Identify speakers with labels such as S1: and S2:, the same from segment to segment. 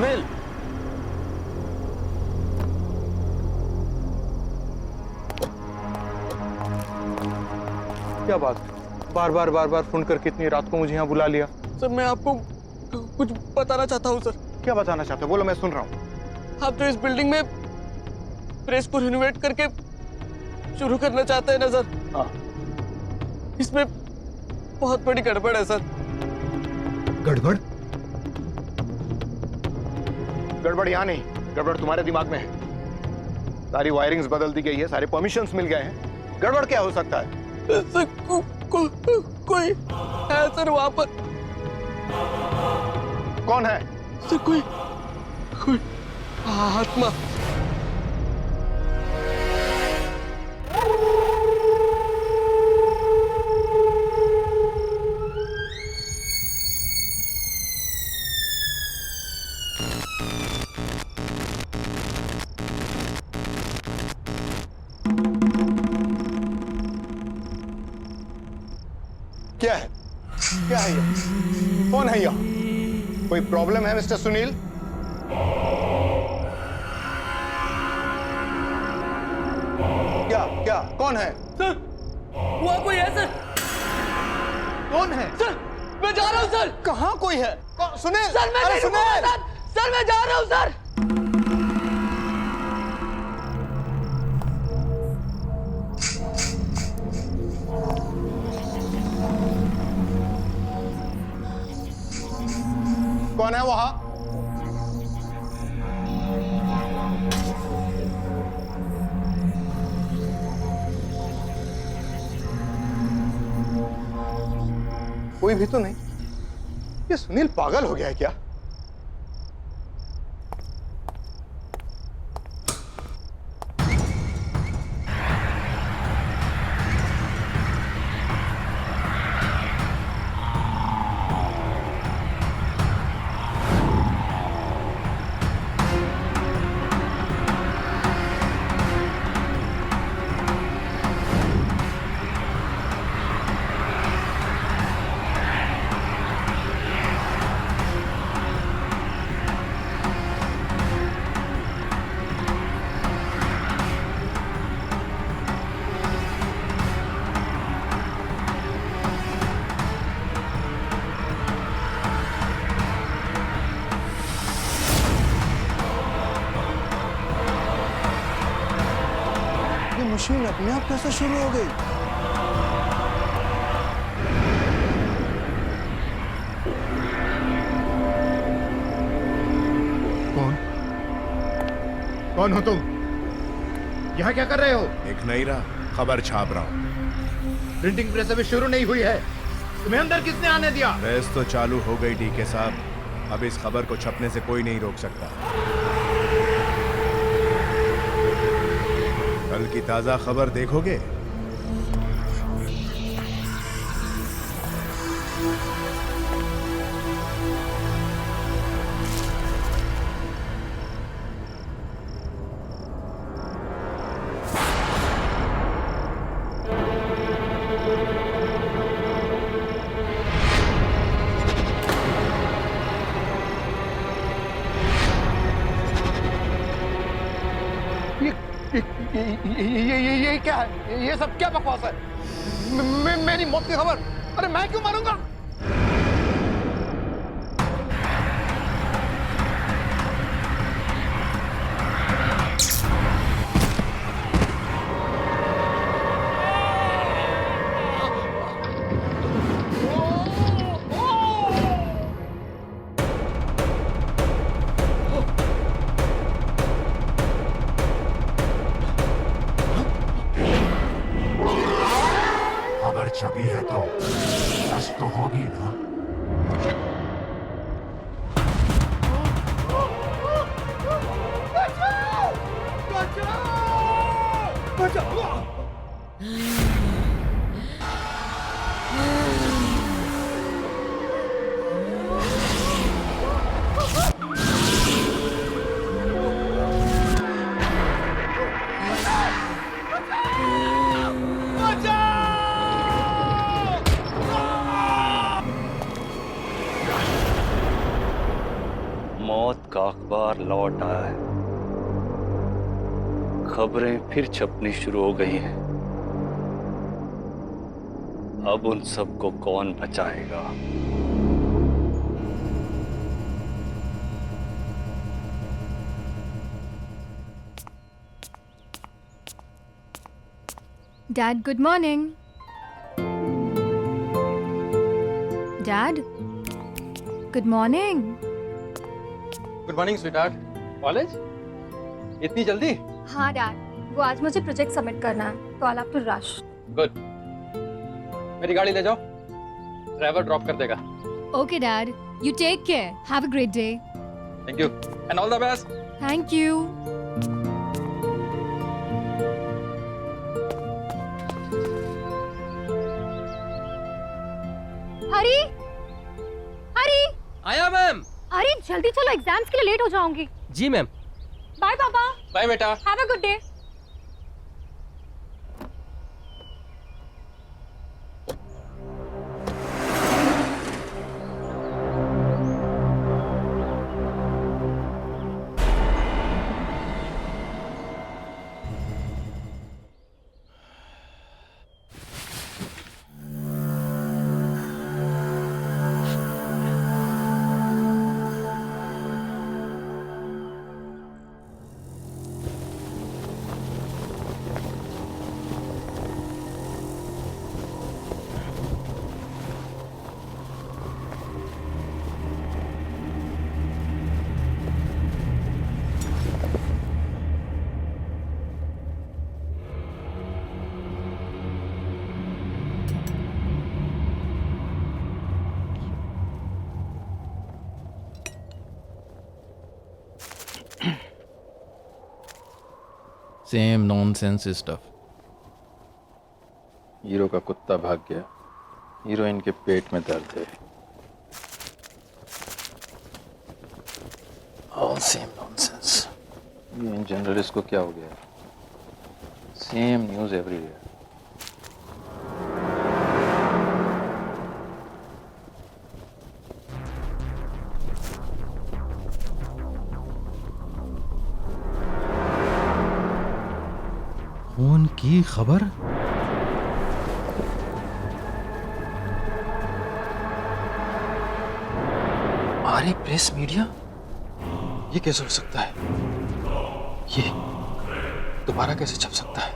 S1: सुनील, क्या बात? बार बार फोन करके इतनी रात को मुझे यहाँ बुला लिया।
S2: सर मैं आपको कुछ बताना चाहता हूँ सर।
S1: क्या बताना चाहते हो? बोलो, मैं सुन रहा हूँ।
S2: आप जो इस बिल्डिंग में प्रेस को रिनोवेट करके शुरू करना चाहते हैं ना सर,
S1: हाँ।
S2: इसमें बहुत बड़ी गड़बड़ है सर।
S1: गड़बड़? गड़बड़ यहाँ नहीं, गड़बड़ तुम्हारे दिमाग में है। सारी वायरिंग्स बदल दी गई है, सारे परमिशंस मिल गए हैं। गड़बड़ क्या हो सकता है?
S2: सर कोई है सर वहां पर।
S1: कौन है?
S2: सर कोई आत्मा।
S1: क्या है? क्या है ये? कौन है यहाँ? कोई प्रॉब्लम है मिस्टर सुनील? क्या कौन है?
S2: सर वहां कोई है सर।
S1: कौन है?
S2: सर मैं जा रहा हूं सर।
S1: कहाँ कोई है? सुनील!
S2: सर मैं
S1: अरे
S2: नहीं रुकूंगा सर। सर मैं जा रहा हूं सर।
S1: कौन है वहां? कोई भी तो नहीं। ये सुनील पागल हो गया है क्या? मशीन अपने आप कैसे शुरू हो गई? कौन हो तुम? यहाँ क्या कर रहे हो?
S3: एक नहीं रहा, खबर छाप रहा हूँ।
S1: प्रिंटिंग प्रेस अभी शुरू नहीं हुई है, तुम्हें अंदर किसने आने दिया?
S3: प्रेस तो चालू हो गई डीके साहब, अब इस खबर को छपने से कोई नहीं रोक सकता। कल की ताजा खबर देखोगे?
S1: ये क्या है? ये सब क्या बकवास है? मेरी मौत की खबर? अरे मैं क्यों मारूंगा?
S4: छपी है तो सच तो होगी ना।
S5: का अखबार लौट आया है। खबरें फिर छपनी शुरू हो गई हैं। अब उन सबको कौन बचाएगा?
S6: Dad, good morning. Dad, good morning.
S2: Good morning sweetheart. College इतनी जल्दी?
S6: हाँ डैड, वो आज मुझे प्रोजेक्ट सबमिट करना है तो I have to rush.
S2: Good. मेरी गाड़ी ले जाओ, ड्राइवर ड्रॉप कर देगा।
S6: Okay dad, you take care. Have a great day.
S2: Thank you and all the best.
S6: Thank you. हरी, हरी,
S2: आया मैम।
S6: अरे जल्दी चलो, एग्जाम्स के लिए लेट हो जाऊंगी।
S2: जी मैम।
S6: बाय पापा।
S2: बाय बेटा।
S6: Have a good day.
S7: Same nonsense stuff.
S8: Hero का कुत्ता भाग गया, हीरोइन के पेट में दर्द है। All same nonsense. ये इन जर्नलिस्ट को क्या हो गया? Same news everywhere.
S7: खून की खबर?
S8: अरे प्रेस मीडिया, ये कैसे हो सकता है? ये दोबारा कैसे छप सकता है?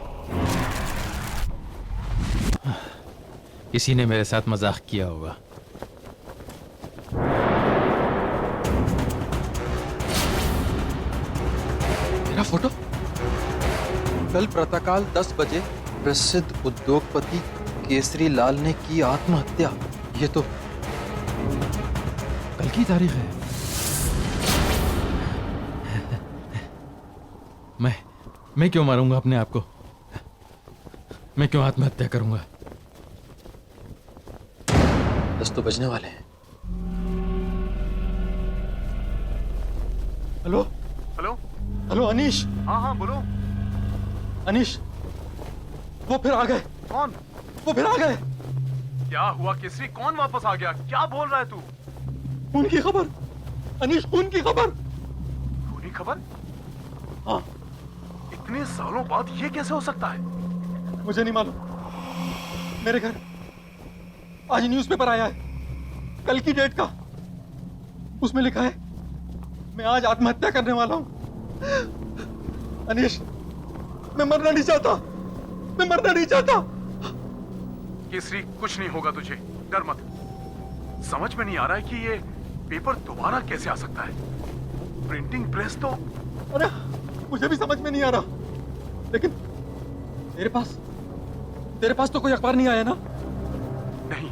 S7: किसी ने मेरे साथ मजाक किया होगा।
S8: मेरा फोटो? कल प्रातःकाल 10 बजे प्रसिद्ध उद्योगपति केसरी लाल ने की आत्महत्या। ये तो
S7: कल की तारीख है। मैं क्यों मारूंगा अपने आप को? मैं क्यों आत्महत्या करूंगा?
S8: 10 तो बजने वाले हैं।
S3: Hello hello
S8: hello Anish.
S3: हाँ हाँ बोलो।
S8: अनीश, वो फिर आ गए।
S3: कौन?
S8: वो फिर आ गए।
S3: क्या हुआ केसरी? कौन वापस आ गया? क्या बोल रहा है तू?
S8: खून की खबर अनीश, खून की खबर।
S3: खूनी खबर?
S8: हाँ।
S3: इतने सालों बाद ये कैसे हो सकता है?
S8: मुझे नहीं मालूम। मेरे घर आज न्यूज़पेपर आया है, कल की डेट का। उसमें लिखा है मैं आज आत्महत्या करने वाला हूं। अनीश, मैं मरना नहीं चाहता। मैं मरना नहीं चाहता।
S3: केसरी, कुछ नहीं होगा तुझे, डर मत। समझ में नहीं आ रहा है कि ये पेपर दोबारा कैसे आ सकता है। प्रिंटिंग प्रेस तो...
S8: अरे मुझे भी समझ में नहीं आ रहा, लेकिन तेरे पास तो कोई अखबार नहीं आया ना?
S3: नहीं,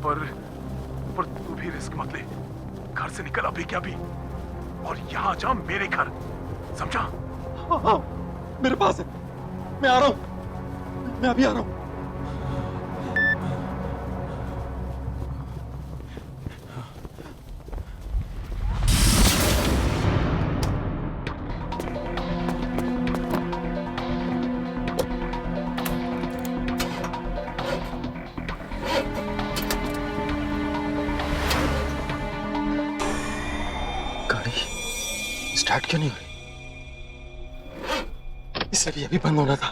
S3: पर तू भी रिस्क मत ले। घर से निकल अभी क्या भी, और यहाँ जा मेरे घर, समझा?
S8: हाँ, मेरे पास है। मैं आ रहा हूं, मैं अभी आ रहा हूं। स्टार्ट क्यों नहीं हो रही? इसे भी अभी बंद होना था।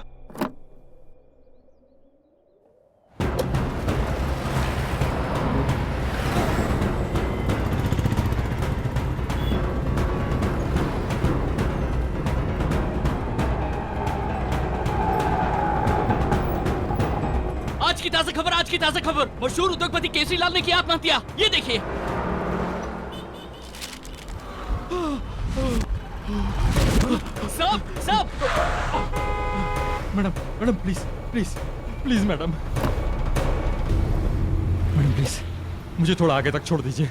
S2: आज की ताजा खबर, मशहूर उद्योगपति केसरी लाल ने किया आत्महत्या। ये देखिए। सब
S7: madam madam please please please madam madam please मुझे थोड़ा आगे तक छोड़ दीजिए।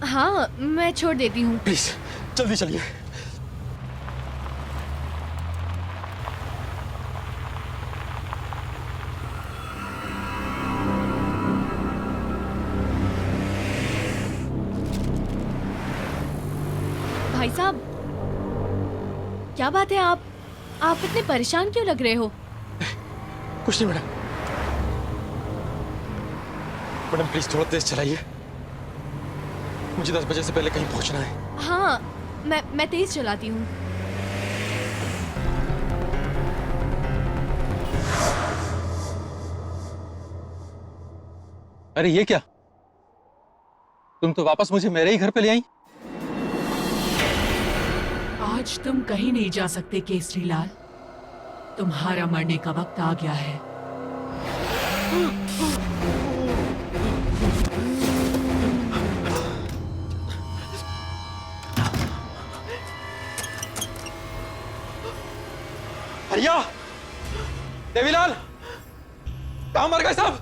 S9: हाँ, मैं छोड़ देती हूँ।
S8: प्लीज जल्दी चलिए।
S9: भाई साहब, क्या बात है? आप इतने परेशान क्यों लग रहे हो?
S8: कुछ नहीं मैडम। मैडम प्लीज थोड़ा तेज चलाइए, मुझे 10 बजे से पहले कहीं पहुंचना है।
S9: हाँ, मैं तेज चलाती हूँ।
S8: अरे ये क्या, तुम तो वापस मुझे मेरे ही घर पे ले आई।
S10: आज तुम कहीं नहीं जा सकते केसरी लाल, तुम्हारा मरने का वक्त आ गया है।
S8: भैया, देवीलाल, कहाँ मर गए साहब?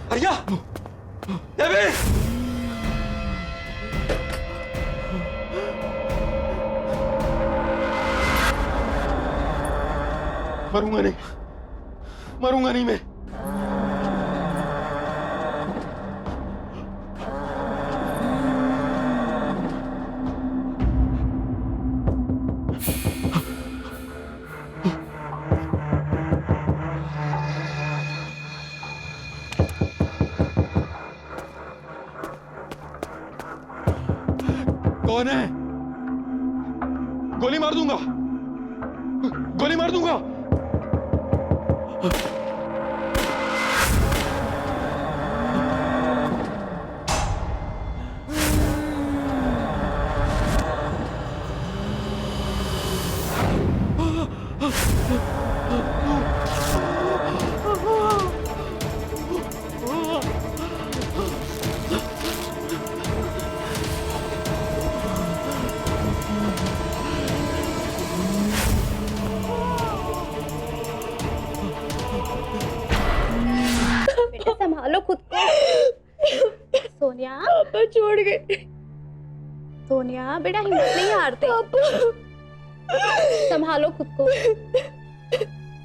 S8: भैया, देवी, मरूंगा नहीं मैं। कौन है? गोली मार दूंगा, गोली मार दूंगा।
S6: संभालो खुद को। सोनिया,
S9: पापा छोड़ गए।
S6: सोनिया बेटा हिम्मत नहीं हारते। संभालो खुद को।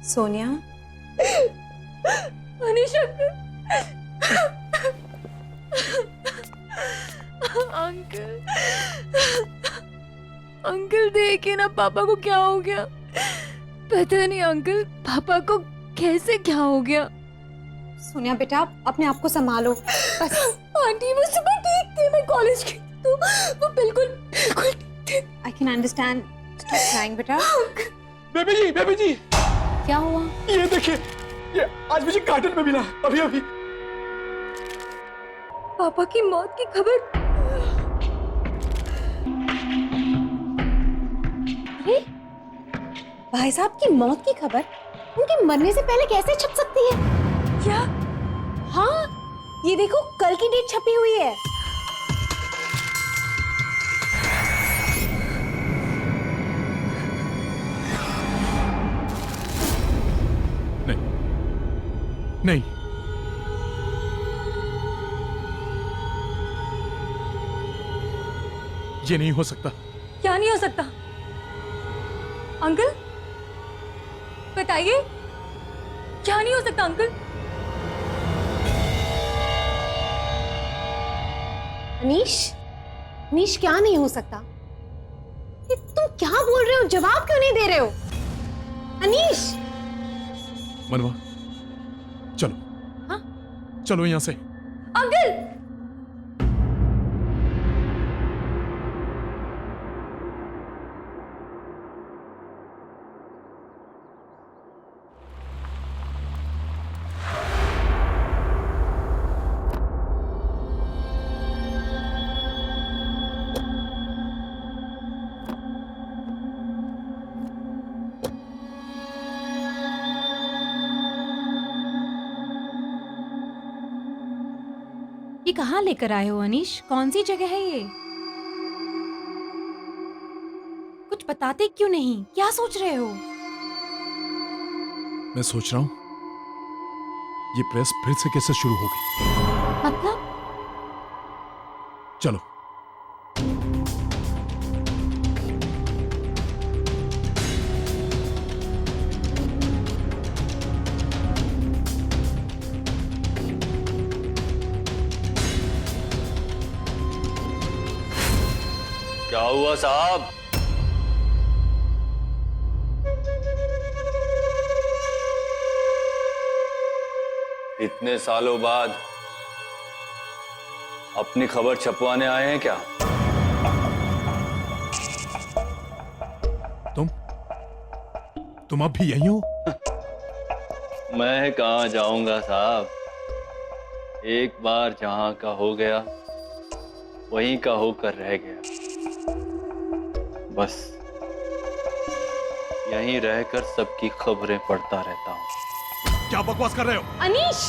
S6: सोनिया,
S9: अनीश अंकल, अंकल देखिए ना पापा को क्या हो गया। पता नहीं अंकल, पापा को कैसे क्या हो गया।
S6: सोनिया बेटा अपने आप को संभालो बस।
S9: आंटी वो सुबह ठीक थे, मैं कॉलेज गई तो वो बिल्कुल ठीक थे।
S6: I can understand. Stop crying बेटा।
S8: बेबी जी,
S6: क्या हुआ?
S8: ये देखिए, ये आज मुझे कार्टन में मिला अभी अभी।
S9: पापा की मौत की खबर।
S6: अरे भाई साहब की मौत की खबर उनके मरने से पहले कैसे छप सकती है?
S9: क्या?
S6: हाँ, ये देखो कल की डेट छपी हुई है।
S3: नहीं, ये नहीं हो सकता।
S9: क्या नहीं हो सकता? अंकल बताइए, क्या नहीं हो सकता अंकल?
S6: अनीश क्या नहीं हो सकता? तुम क्या बोल रहे हो? जवाब क्यों नहीं दे रहे हो? अनीश,
S3: मनवा, चलो।
S9: हाँ?
S3: चलो यहां से।
S9: अंकल! ये कहाँ लेकर आए हो अनीश? कौन सी जगह है ये? कुछ बताते क्यों नहीं? क्या सोच रहे हो?
S3: मैं सोच रहा हूं ये प्रेस फिर से कैसे शुरू होगी।
S9: मतलब?
S3: चलो।
S5: क्या हुआ साहब? इतने सालों बाद अपनी खबर छपवाने आए हैं क्या?
S3: तुम अब भी यहीं हो?
S5: मैं कहां जाऊंगा साहब, एक बार जहां का हो गया वहीं का होकर रह गया। बस यहीं रहकर सबकी खबरें पढ़ता रहता हूं।
S3: क्या बकवास कर रहे हो?
S6: अनीश!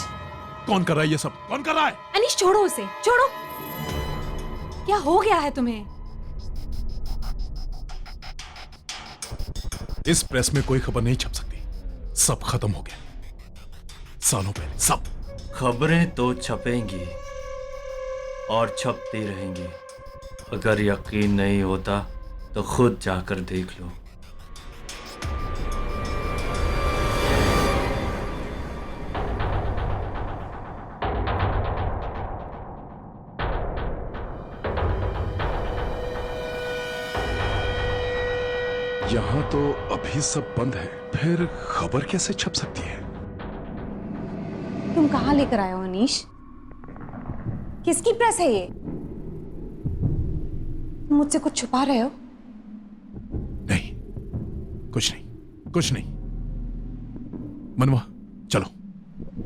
S3: कौन कर रहा है ये सब? कौन कर रहा है?
S6: अनीश छोड़ो उसे, छोड़ो। क्या हो गया है तुम्हें?
S3: इस प्रेस में कोई खबर नहीं छप सकती, सब खत्म हो गया सालों पहले, सब।
S5: खबरें तो छपेंगी और छपती रहेंगी। अगर यकीन नहीं होता तो खुद जाकर देख लो।
S3: यहाँ तो अभी सब बंद है, फिर खबर कैसे छप सकती है?
S6: तुम कहाँ लेकर आए हो अनीश? किसकी प्रेस है ये? तुम मुझसे कुछ छुपा रहे हो?
S3: नहीं, कुछ नहीं, कुछ नहीं। मनवा, चलो,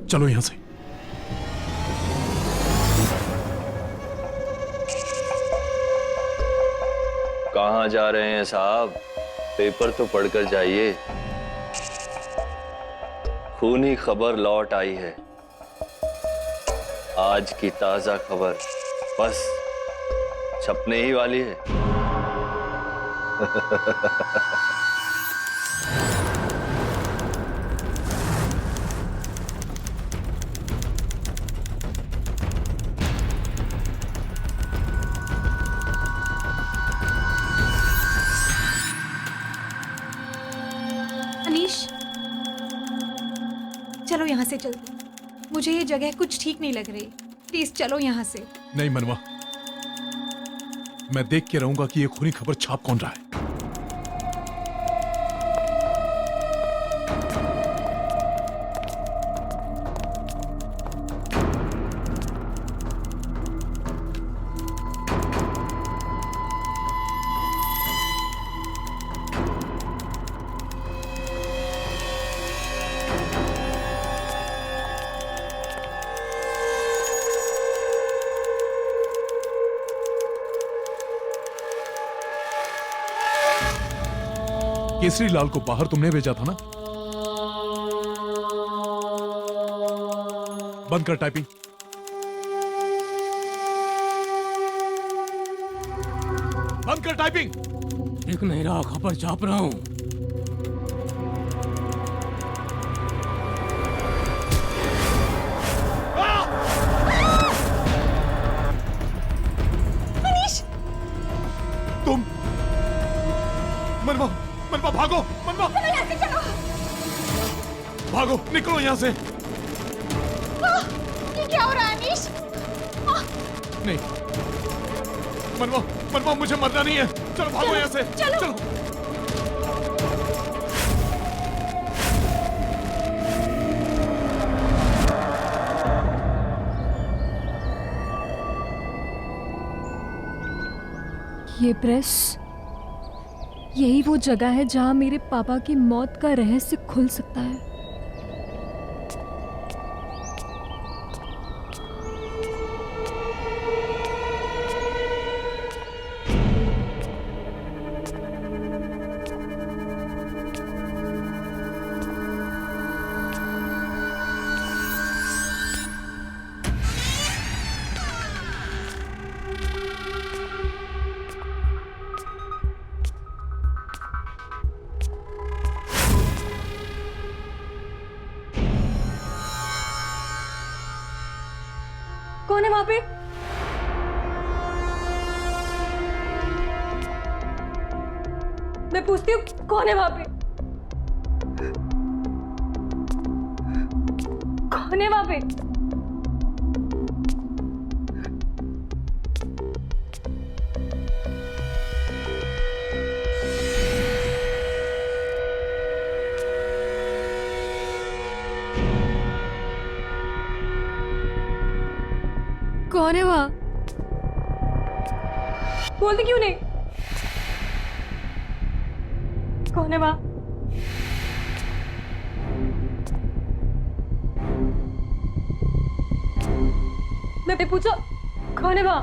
S3: चलो यहां से।
S5: कहाँ जा रहे हैं साहब? पेपर तो पढ़कर जाइए। खूनी खबर लौट आई है, आज की ताजा खबर बस छपने ही वाली है।
S9: अनीश, चलो यहाँ से जल्दी। मुझे ये जगह कुछ ठीक नहीं लग रही। प्लीज चलो यहाँ से।
S3: नहीं मनवा, मैं देख के रहूंगा कि ये खूनी खबर छाप कौन रहा है। केसरी लाल को बाहर तुमने भेजा था ना? बंद कर टाइपिंग। बंद कर टाइपिंग।
S2: दिख नहीं रहा, खबर छाप रहा हूं।
S6: अनीश!
S3: तुम मनवा, मनवा भागो, मनवा
S6: चलो यहाँ से, चलो।
S3: भागो, निकलो यहाँ से।
S6: ये क्या हो रहा है अनीश?
S3: नहीं मनवा, मनवा मुझे मरना नहीं है। चलो भागो यहाँ से।
S6: चलो।
S9: ये प्रेस, यही वो जगह है जहां मेरे पापा की मौत का रहस्य खुल सकता है। कौन है वहां पे? मैं पूछती हूँ कौन है वहां पे? कौन है वहां पे? कौन है वहां? बोलते क्यों नहीं? कौन है वहां? मैं पूछा कौन है वहां?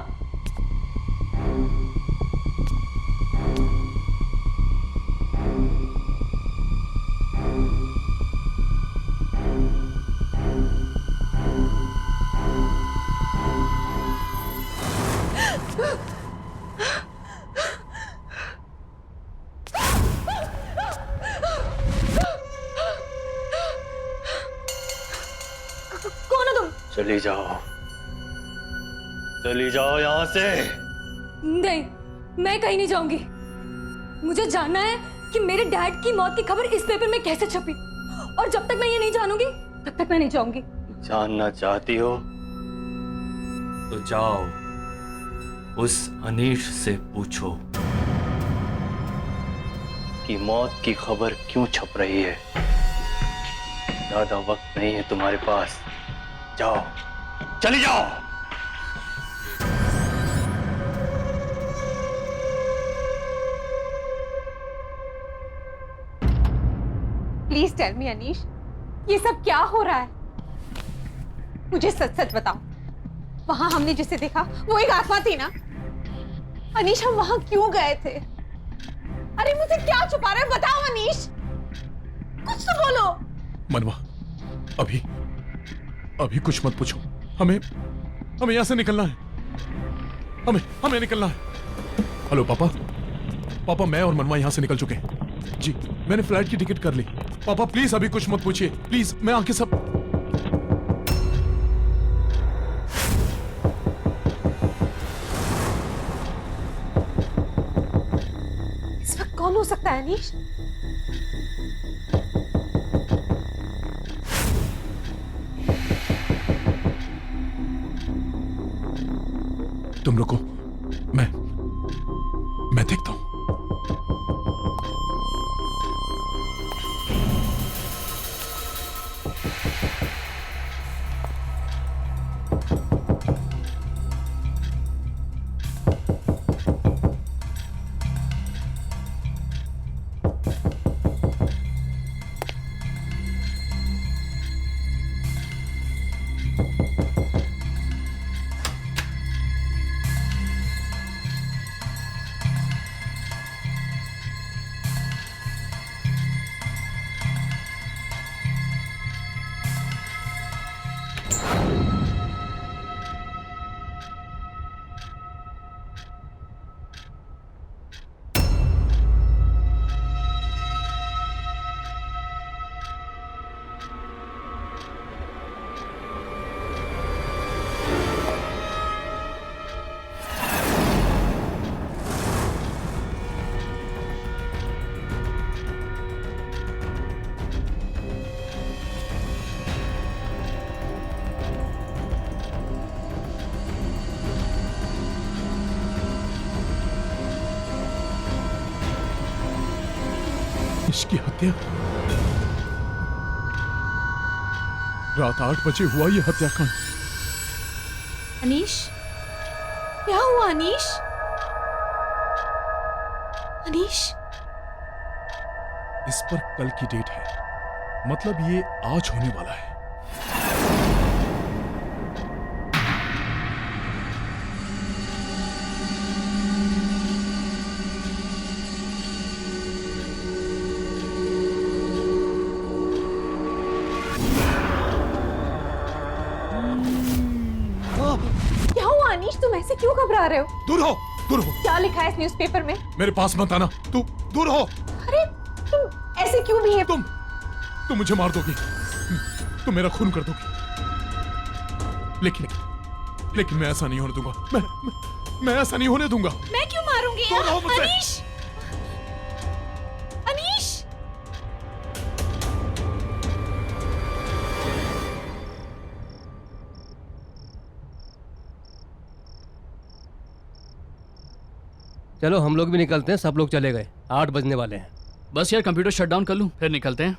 S9: कौन हो तुम?
S5: चली जाओ, चली जाओ यहाँ से।
S9: नहीं, मैं कहीं नहीं जाऊंगी। मुझे जानना है कि मेरे डैड की मौत की खबर इस पेपर में कैसे छपी, और जब तक मैं ये नहीं जानूंगी तब तक मैं नहीं जाऊंगी।
S5: जानना चाहती हो तो जाओ, उस अनीश से पूछो कि मौत की खबर क्यों छप रही है। ज्यादा वक्त नहीं है तुम्हारे पास, जाओ, चली जाओ।
S6: प्लीज टेल मी अनीश, ये सब क्या हो रहा है? मुझे सच सच बताओ, वहां हमने जिसे देखा वो एक आत्मा थी ना? अनीश, हम वहां क्यों गए थे? अरे मुझे क्या छुपा रहे हो? बताओ अनीश, कुछ तो बोलो।
S3: मनवा, अभी कुछ मत पूछो। हमें यहाँ से निकलना है। हमें निकलना है। हेलो पापा, मैं और मनवा यहाँ से निकल चुके हैं। जी, मैंने फ्लाइट की टिकट कर ली। पापा प्लीज अभी कुछ मत पूछिए, प्लीज। मैं आके सब
S6: इस वक्त कौन हो सकता है अनीश?
S3: तुम लोग को मैं देखता हूं। इसकी हत्या रात 8 बजे हुआ। यह हत्याकांड।
S9: अनीश, क्या हुआ अनीश? अनीश,
S3: इस पर कल की डेट है, मतलब ये आज होने वाला है।
S6: क्या हुआ अनीश, तुम ऐसे क्यों घबरा रहे हो?
S3: दूर हो, दूर हो।
S6: क्या लिखा है इस न्यूज़पेपर में?
S3: मेरे पास मत आना, तू दूर हो।
S6: अरे तुम ऐसे क्यों बिहेव?
S3: तुम मुझे मार दोगी, तुम मेरा खून कर दोगी, लेकिन मैं ऐसा नहीं होने दूंगा। मैं ऐसा नहीं होने दूंगा।
S6: मैं क्यों मारूंगी?
S3: दूर हो मुझसे।
S6: अनीश, अनीश,
S2: चलो हम लोग भी निकलते हैं, सब लोग चले गए, 8 बजने वाले हैं।
S5: बस यार कंप्यूटर शट डाउन कर लूं, फिर निकलते हैं।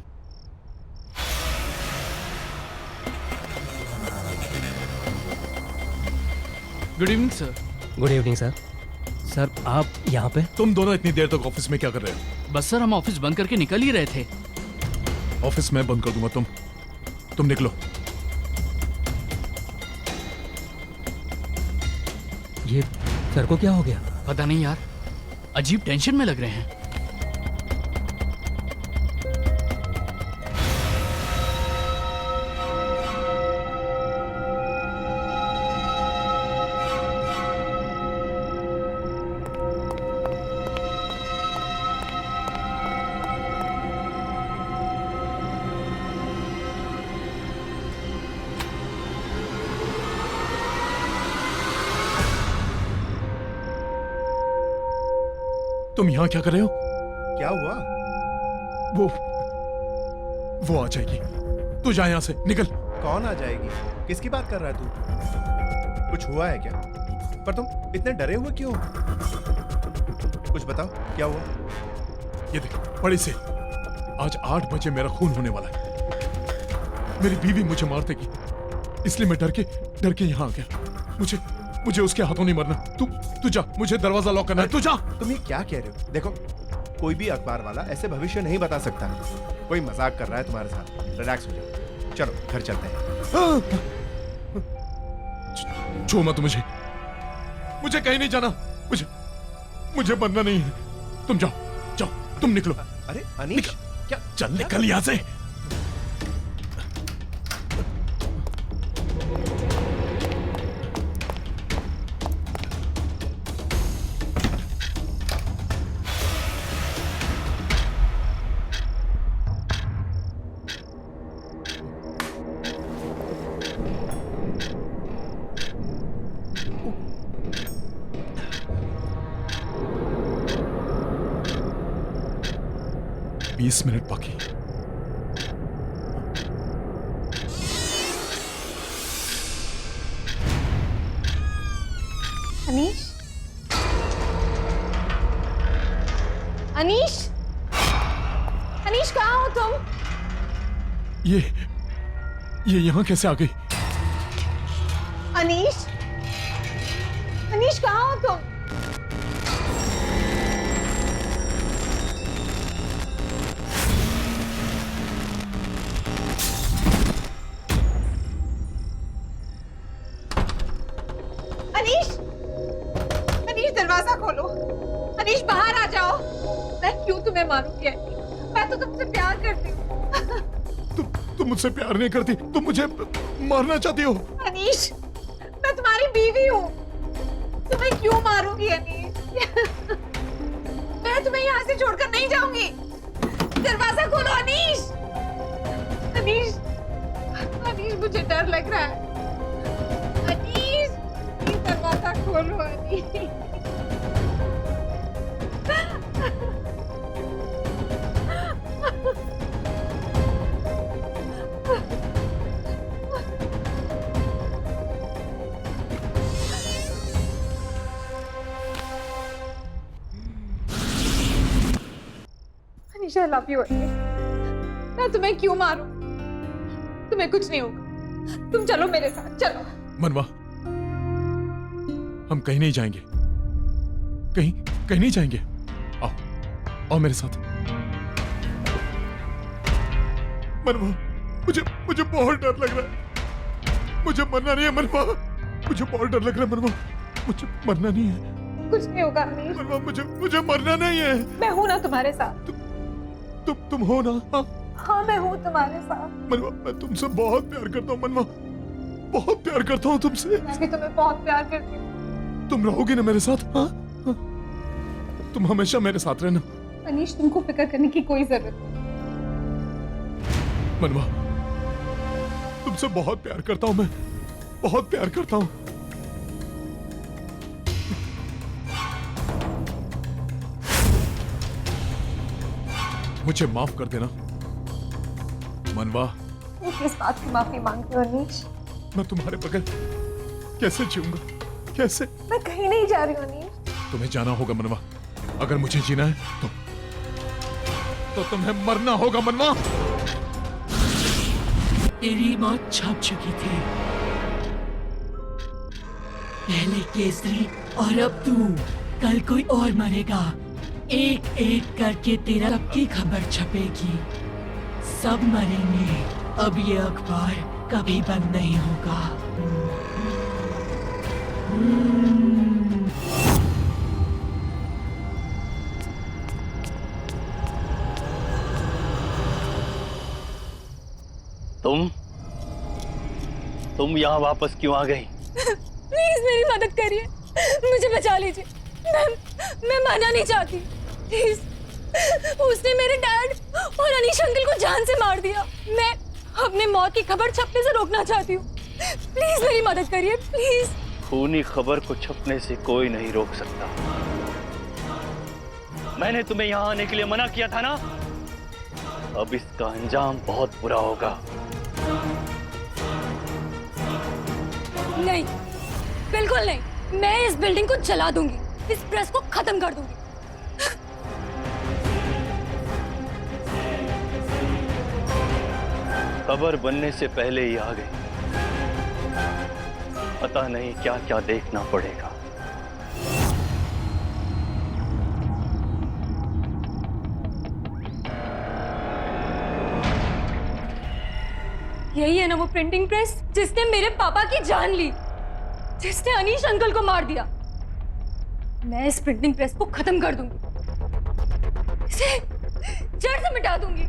S5: Good evening sir.
S2: Good evening sir. Sir आप यहाँ पे?
S3: तुम दोनों इतनी देर तक ऑफिस में क्या कर रहे हो?
S5: बस सर हम ऑफिस बंद करके निकल ही रहे थे।
S3: ऑफिस में बंद कर दूंगा, तुम निकलो।
S2: ये सर को क्या हो गया?
S5: पता नहीं यार, अजीब टेंशन में लग रहे हैं।
S3: तुम यहाँ क्या कर रहे हो?
S1: क्या हुआ?
S3: वो आ जाएगी, तू जा यहाँ से, निकल।
S1: कौन आ जाएगी? किसकी बात कर रहा है तू? कुछ हुआ है क्या? पर तुम इतने डरे हुए क्यों? कुछ बताओ, क्या हुआ?
S3: ये देख, बड़ी से आज 8 बजे मेरा खून होने वाला है। मेरी बीवी मुझे मार देगी, इसलिए मैं डर के यहाँ आ गया। मुझे उसके हाथों नहीं मरना। तू जा, मुझे दरवाजा लॉक करना है, तू जा।
S1: तुम ये क्या कह रहे हो? देखो, कोई भी अखबार वाला ऐसे भविष्य नहीं बता सकता। कोई मजाक कर रहा है तुम्हारे साथ। रिलैक्स हो जाओ, चलो घर चलते हैं।
S3: छू मत मुझे कहीं नहीं जाना। मुझे मरना नहीं है। तुम जाओ, तुम निकलो।
S1: अरे अनीश, क्या?
S3: चल निकल यहाँ से। बीस मिनट बाकी।
S6: अनीश, अनीश, अनीश कहाँ हो तुम?
S3: ये यहाँ कैसे आ गई?
S6: अनीश, अनीश कहाँ हो तुम? अनीश, अनीश दरवाजा खोलो। अनीश बाहर आ जाओ। मैं क्यों तुम्हें मारूंगी? मैं तो तुमसे प्यार करती हूँ।
S3: तुम मुझसे प्यार नहीं करती, तुम मुझे मारना चाहती हो।
S6: अनीश, मैं तुम्हारी बीवी हूँ, तुम्हें क्यों मारूंगी अनीश? मैं तुम्हें यहाँ से छोड़कर नहीं जाऊंगी। दरवाजा खोलो अनीश। अनीश, अनीश मुझे डर लग रहा है। अनीश, प्लीज दरवाजा खोलो Anish. Anish, I love you Anish. मैं तुम्हें क्यों मारूं? तुम्हें कुछ नहीं होगा। तुम चलो मेरे साथ, चलो।
S3: मनवा, हम कहीं नहीं जाएंगे, कहीं नहीं जाएंगे। आओ आओ मेरे साथ। मनवा, मुझे बहुत डर लग रहा है। मुझे मरना नहीं है मनवा, मुझे बहुत डर लग रहा है मनवा, मुझे मरना नहीं है।
S6: कुछ नहीं होगा अनीश।
S3: मनवा, मुझे मरना नहीं है।
S6: मैं हूं ना तुम्हारे साथ।
S3: तुम हो ना? हाँ
S6: हाँ, मैं हूं तुम्हारे साथ।
S3: मनवा, मैं तुमसे बहुत प्यार करता हूँ मनवा, बहुत प्यार करता हूँ तुमसे।
S6: मैं भी तुम्हें बहुत प्यार करती हूँ।
S3: तुम रहोगे ना मेरे साथ? हाँ हाँ। तुम हमेशा मेरे साथ रहना।
S6: अनीश, तुमको फिक्र करने की कोई जरूरत नहीं।
S3: मनवा, तुमसे बहुत प्यार करता हूं मैं, बहुत प्यार करता हूं। मुझे माफ कर देना मनवा।
S6: तुम किस बात की माफी मांगते हो अनीश?
S3: मैं तुम्हारे बगैर कैसे जीऊंगा, कैसे?
S6: मैं कहीं नहीं जा रही हूँ अनीश।
S3: तुम्हें जाना होगा मनवा, अगर मुझे जीना है तो तुम्हें मरना होगा मनवा।
S10: तेरी मौत छप चुकी थी, पहले केसरी और अब तू। कल कोई और मरेगा, एक एक करके तेरा सबकी खबर छपेगी, सब मरेंगे। अब ये अखबार कभी बंद नहीं होगा।
S5: तुम यहाँ वापस क्यों आ गई?
S9: प्लीज मेरी मदद करिए, मुझे बचा लीजिए। मैं मरना नहीं चाहती, प्लीज। उसने मेरे डैड और अनीश अंकल को जान से मार दिया। मैं अपने मौत की खबर छपने से रोकना चाहती हूँ। प्लीज मेरी मदद करिए, प्लीज।
S5: खूनी खबर को छपने से कोई नहीं रोक सकता। मैंने तुम्हें यहाँ आने के लिए मना किया था ना? अब इसका अंजाम बहुत बुरा होगा।
S9: नहीं, बिल्कुल नहीं। मैं इस बिल्डिंग को जला दूंगी, इस प्रेस को खत्म कर दूंगी।
S5: खबर बनने से पहले ही आ गई, पता नहीं क्या क्या देखना पड़ेगा।
S9: यही है ना वो प्रिंटिंग प्रेस जिसने मेरे पापा की जान ली, जिसने अनीश अंकल को मार दिया। मैं इस प्रिंटिंग प्रेस को खत्म कर दूंगी, इसे जड़ से मिटा दूंगी।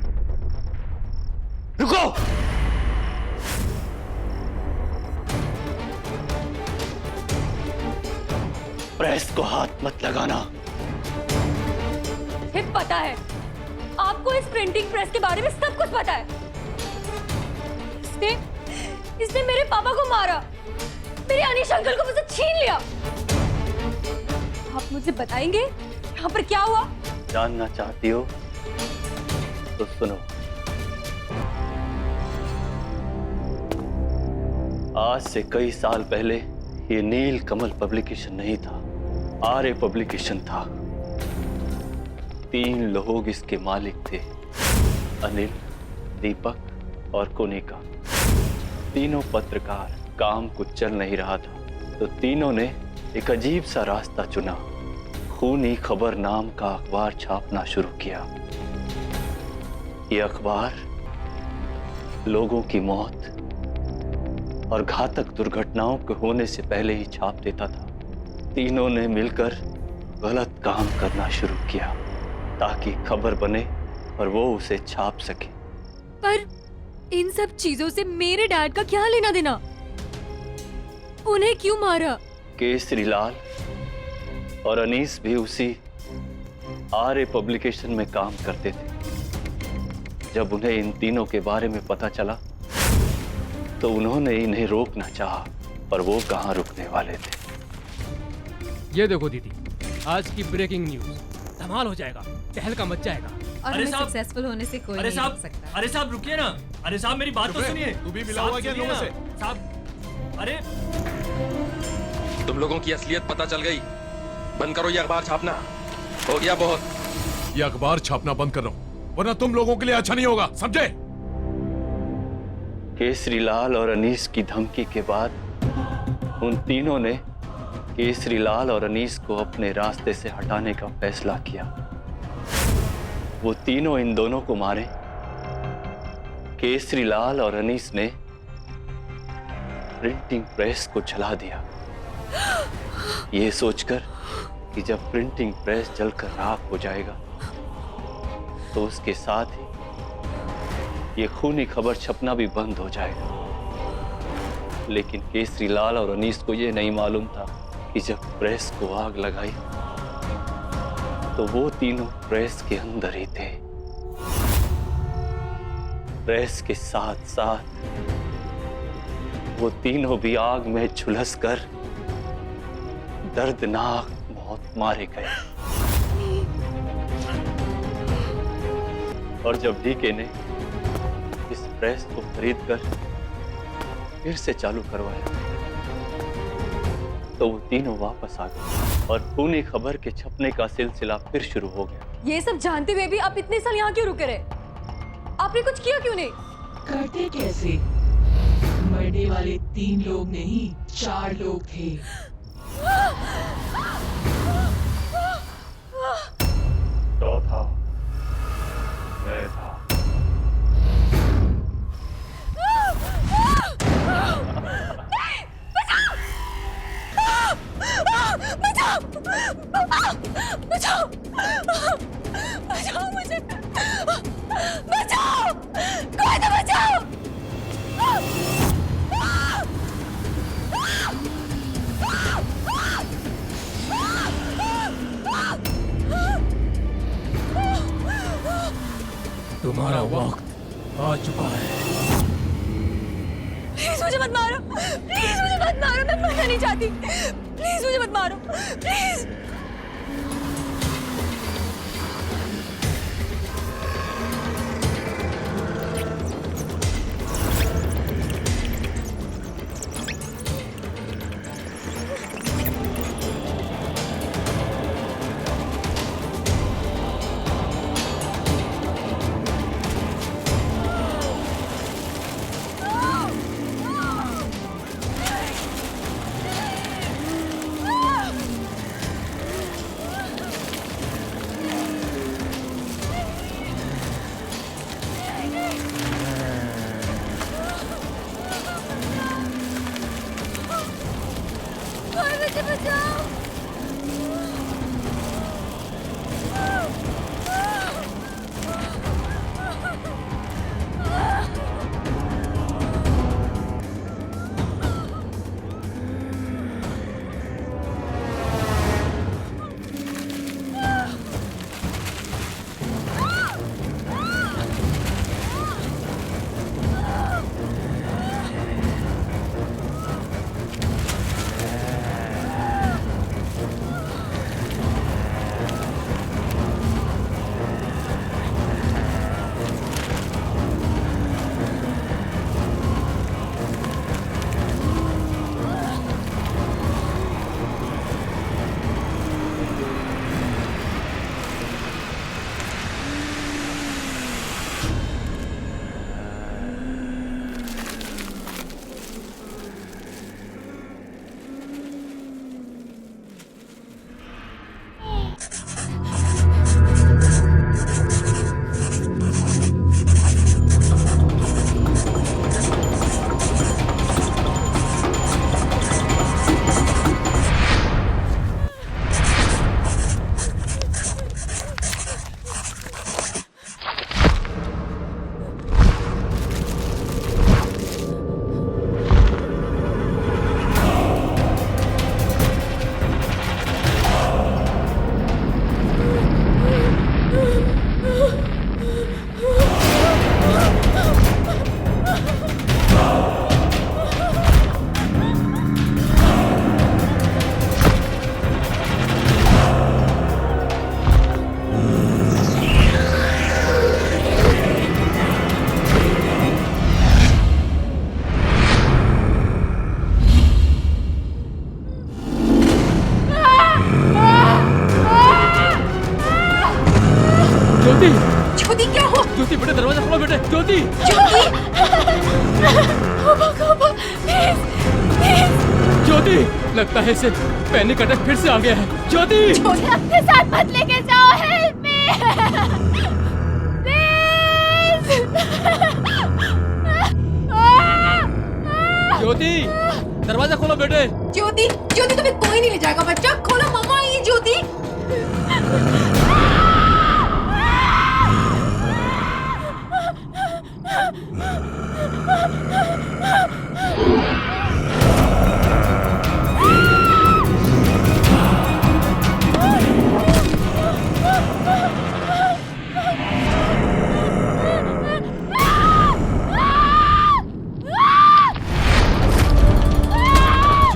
S5: रुको! प्रेस को हाथ मत लगाना।
S9: मुझे पता है, आपको इस प्रिंटिंग प्रेस के बारे में सब कुछ पता है। इसने मेरे पापा को मारा, मेरे अनीश अंकल को मुझसे छीन लिया। आप मुझे बताएंगे यहाँ पर क्या हुआ?
S5: जानना चाहती हो तो सुनो। आज से कई साल पहले ये नील कमल पब्लिकेशन नहीं था, आर्य पब्लिकेशन था। 3 लोग इसके मालिक थे, अनिल, दीपक और कोनिका। तीनों पत्रकार। काम कुछ चल नहीं रहा था तो तीनों ने एक अजीब सा रास्ता चुना। खूनी खबर नाम का अखबार छापना शुरू किया। ये अखबार लोगों की मौत और घातक दुर्घटनाओं के होने से पहले ही छाप देता था। तीनों ने मिलकर गलत काम करना शुरू किया ताकि खबर बने और वो उसे छाप सके।
S9: पर इन सब चीजों से मेरे डैड का क्या लेना देना? उन्हें क्यों मारा?
S5: केसरीलाल और अनीस भी उसी आर्य पब्लिकेशन में काम करते थे। जब उन्हें इन तीनों के बारे में पता चला तो उन्होंने इन्हें रोकना चाहा, पर वो कहां रुकने वाले थे।
S11: ये देखो दीदी, आज की ब्रेकिंग न्यूज। धमाल हो जाएगा, तहलका मच जाएगा।
S12: और हमें सक्सेसफुल होने से कोई नहीं रोक सकता।
S11: अरे साहब रुकिए ना, अरे साहब मेरी बात तो सुनिए।
S3: तू भी मिला हुआ क्या लोगों से?
S11: साहब, अरे
S13: तुम लोगों की असलियत पता चल गई। बंद करो ये अखबार छापना, हो गया बहुत।
S3: ये अखबार छापना बंद कर रहा हूं, वरना तुम लोगों के लिए अच्छा नहीं होगा, समझे?
S5: केसरीलाल और अनीस की धमकी के बाद उन तीनों ने केसरीलाल और अनीस को अपने रास्ते से हटाने का फैसला किया। वो तीनों इन दोनों को मारे, केसरी लाल और अनीस ने प्रिंटिंग प्रेस को जला दिया, ये सोचकर कि जब प्रिंटिंग प्रेस जलकर राख हो जाएगा तो उसके साथ ही ये खूनी खबर छपना भी बंद हो जाएगा। लेकिन केसरी लाल और अनीस को ये नहीं मालूम था कि जब प्रेस को आग लगाई तो वो तीनों प्रेस के अंदर ही थे। प्रेस के साथ साथ वो तीनों भी आग में झुलसकर दर्दनाक मौत मारे गए। और जब डीके ने इस प्रेस को खरीदकर फिर से चालू करवाया तो वो तीनों वापस आ गए और खूनी खबर के छपने का सिलसिला फिर शुरू हो गया।
S9: ये सब जानते हुए भी आप इतने साल यहाँ क्यों रुके रहे? आपने कुछ किया क्यों नहीं?
S10: करते कैसे? मरने वाले 3 लोग नहीं 4 लोग थे।
S4: चौथा मैं था।
S9: बचाओ! बचाओ! बचाओ मुझे! बचाओ! कोई तो बचाओ!
S11: तुम्हारा वक्त आ चुका है।
S9: प्लीज मुझे मत मारो! प्लीज मुझे मत मारो! मैं मरना नहीं चाहती! प्लीज मुझे मत मारो! प्लीज!
S11: ज्योति ज्योति लगता है इसे पैनिक अटैक फिर से आ गया है। ज्योति
S9: अपने साथ मत लेके जाओ, हेल्प मी।
S11: ज्योति दरवाजा खोलो बेटे।
S9: ज्योति ज्योति तुम्हें कोई नहीं ले जाएगा बच्चा, खोलो मम्मा ये ज्योति।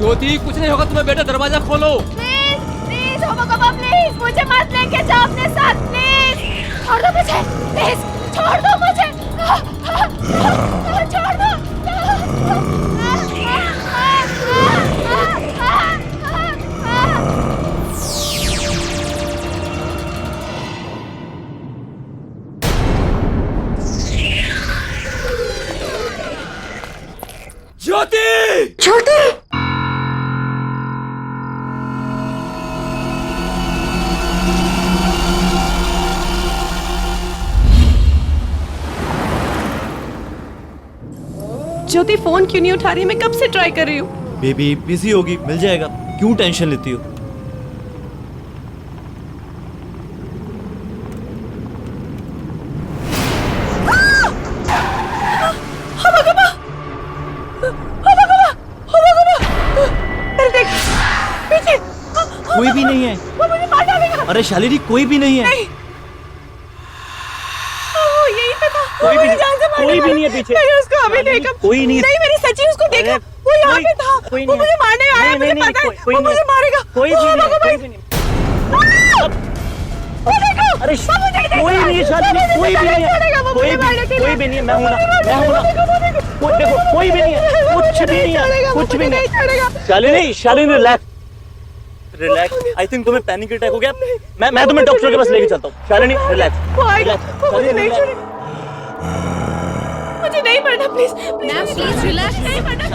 S11: ज्योति कुछ नहीं होगा तुम्हें बेटा, दरवाजा खोलो।
S9: प्लीज प्लीज होमोकोपा प्लीज मुझे मत लेके जाओ अपने साथ प्लीज। छोड़ दो मुझे प्लीज, छोड़ दो मुझे, छोड़ दो।
S11: ज्योति
S9: ज्योति
S2: ज्योति फोन क्यों नहीं उठा रही? मैं कब से ट्राई कर रही हूँ।
S14: बेबी बिजी होगी, मिल जाएगा, क्यों टेंशन लेती हो? कोई भी नहीं है।
S2: वो मुझे मार डालेगा।
S14: अरे शालिनी कोई भी नहीं है।
S2: नहीं। यही पे था।
S14: कोई भी नहीं है पीछे।
S2: मैंने उसको अभी देखा।
S14: कोई नहीं।
S2: नहीं मैंने सच्ची उसको देखा। वो यहाँ पे था। वो मुझे मारने आया। मुझे पता है। वो मुझे मारेगा।
S14: कोई भी नहीं। अरे कोई नहीं है शालिनी, कोई भी नहीं है। कोई भी नहीं है। मैं हूँ ना। देखो कोई भी नहीं है। कुछ भी नहीं है। कुछ भी नहीं। शालिनी रिलैक्स। आई थिंक तुम्हें पैनिक अटैक हो गया। मैं तुम्हें डॉक्टर के पास लेके चलता हूँ। शालिनी रिलैक्स।
S2: मुझे नहीं मरना प्लीज।
S9: Ma'am please relax.
S2: नहीं मरना।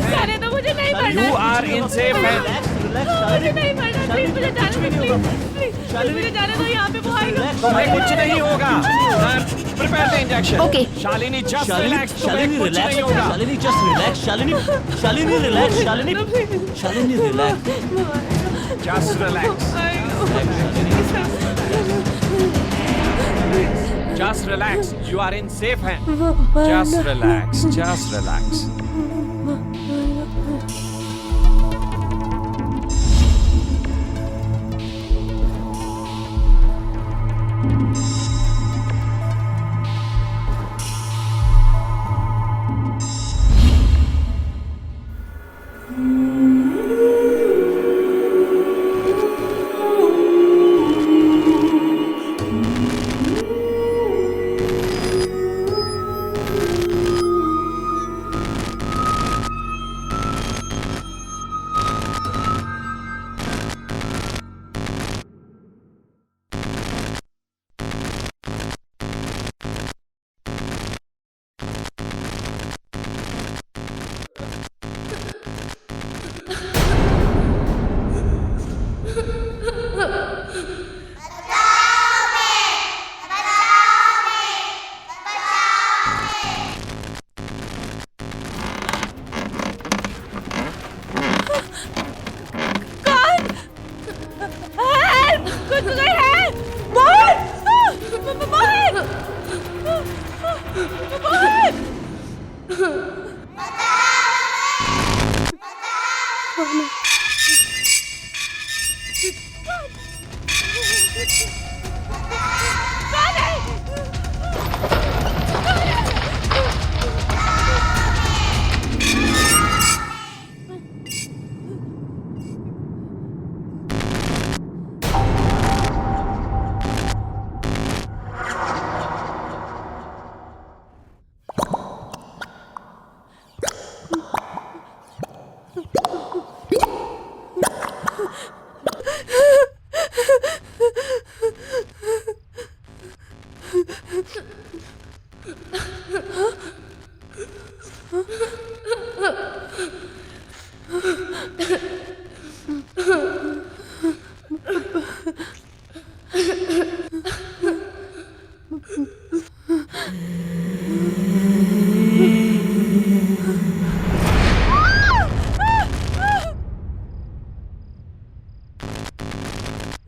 S2: जाने दो मुझे नहीं मरना।
S11: You are in safe hands.
S2: मुझे नहीं मरना प्लीज, मुझे जाने दो प्लीज। मुझे जाने दो, यहाँ पे वो आएगा।
S11: तुम्हें कुछ नहीं होगा। Prepare the injection.
S9: Okay.
S11: Shalini just relax.
S14: Shalini
S11: कुछ नहीं
S14: रिलैक्स।
S11: होगा।
S14: Shalini just relax. Shalini relax. Shalini relax.
S11: Just relax. Just relax. You are in safe hands. Just relax. Just relax.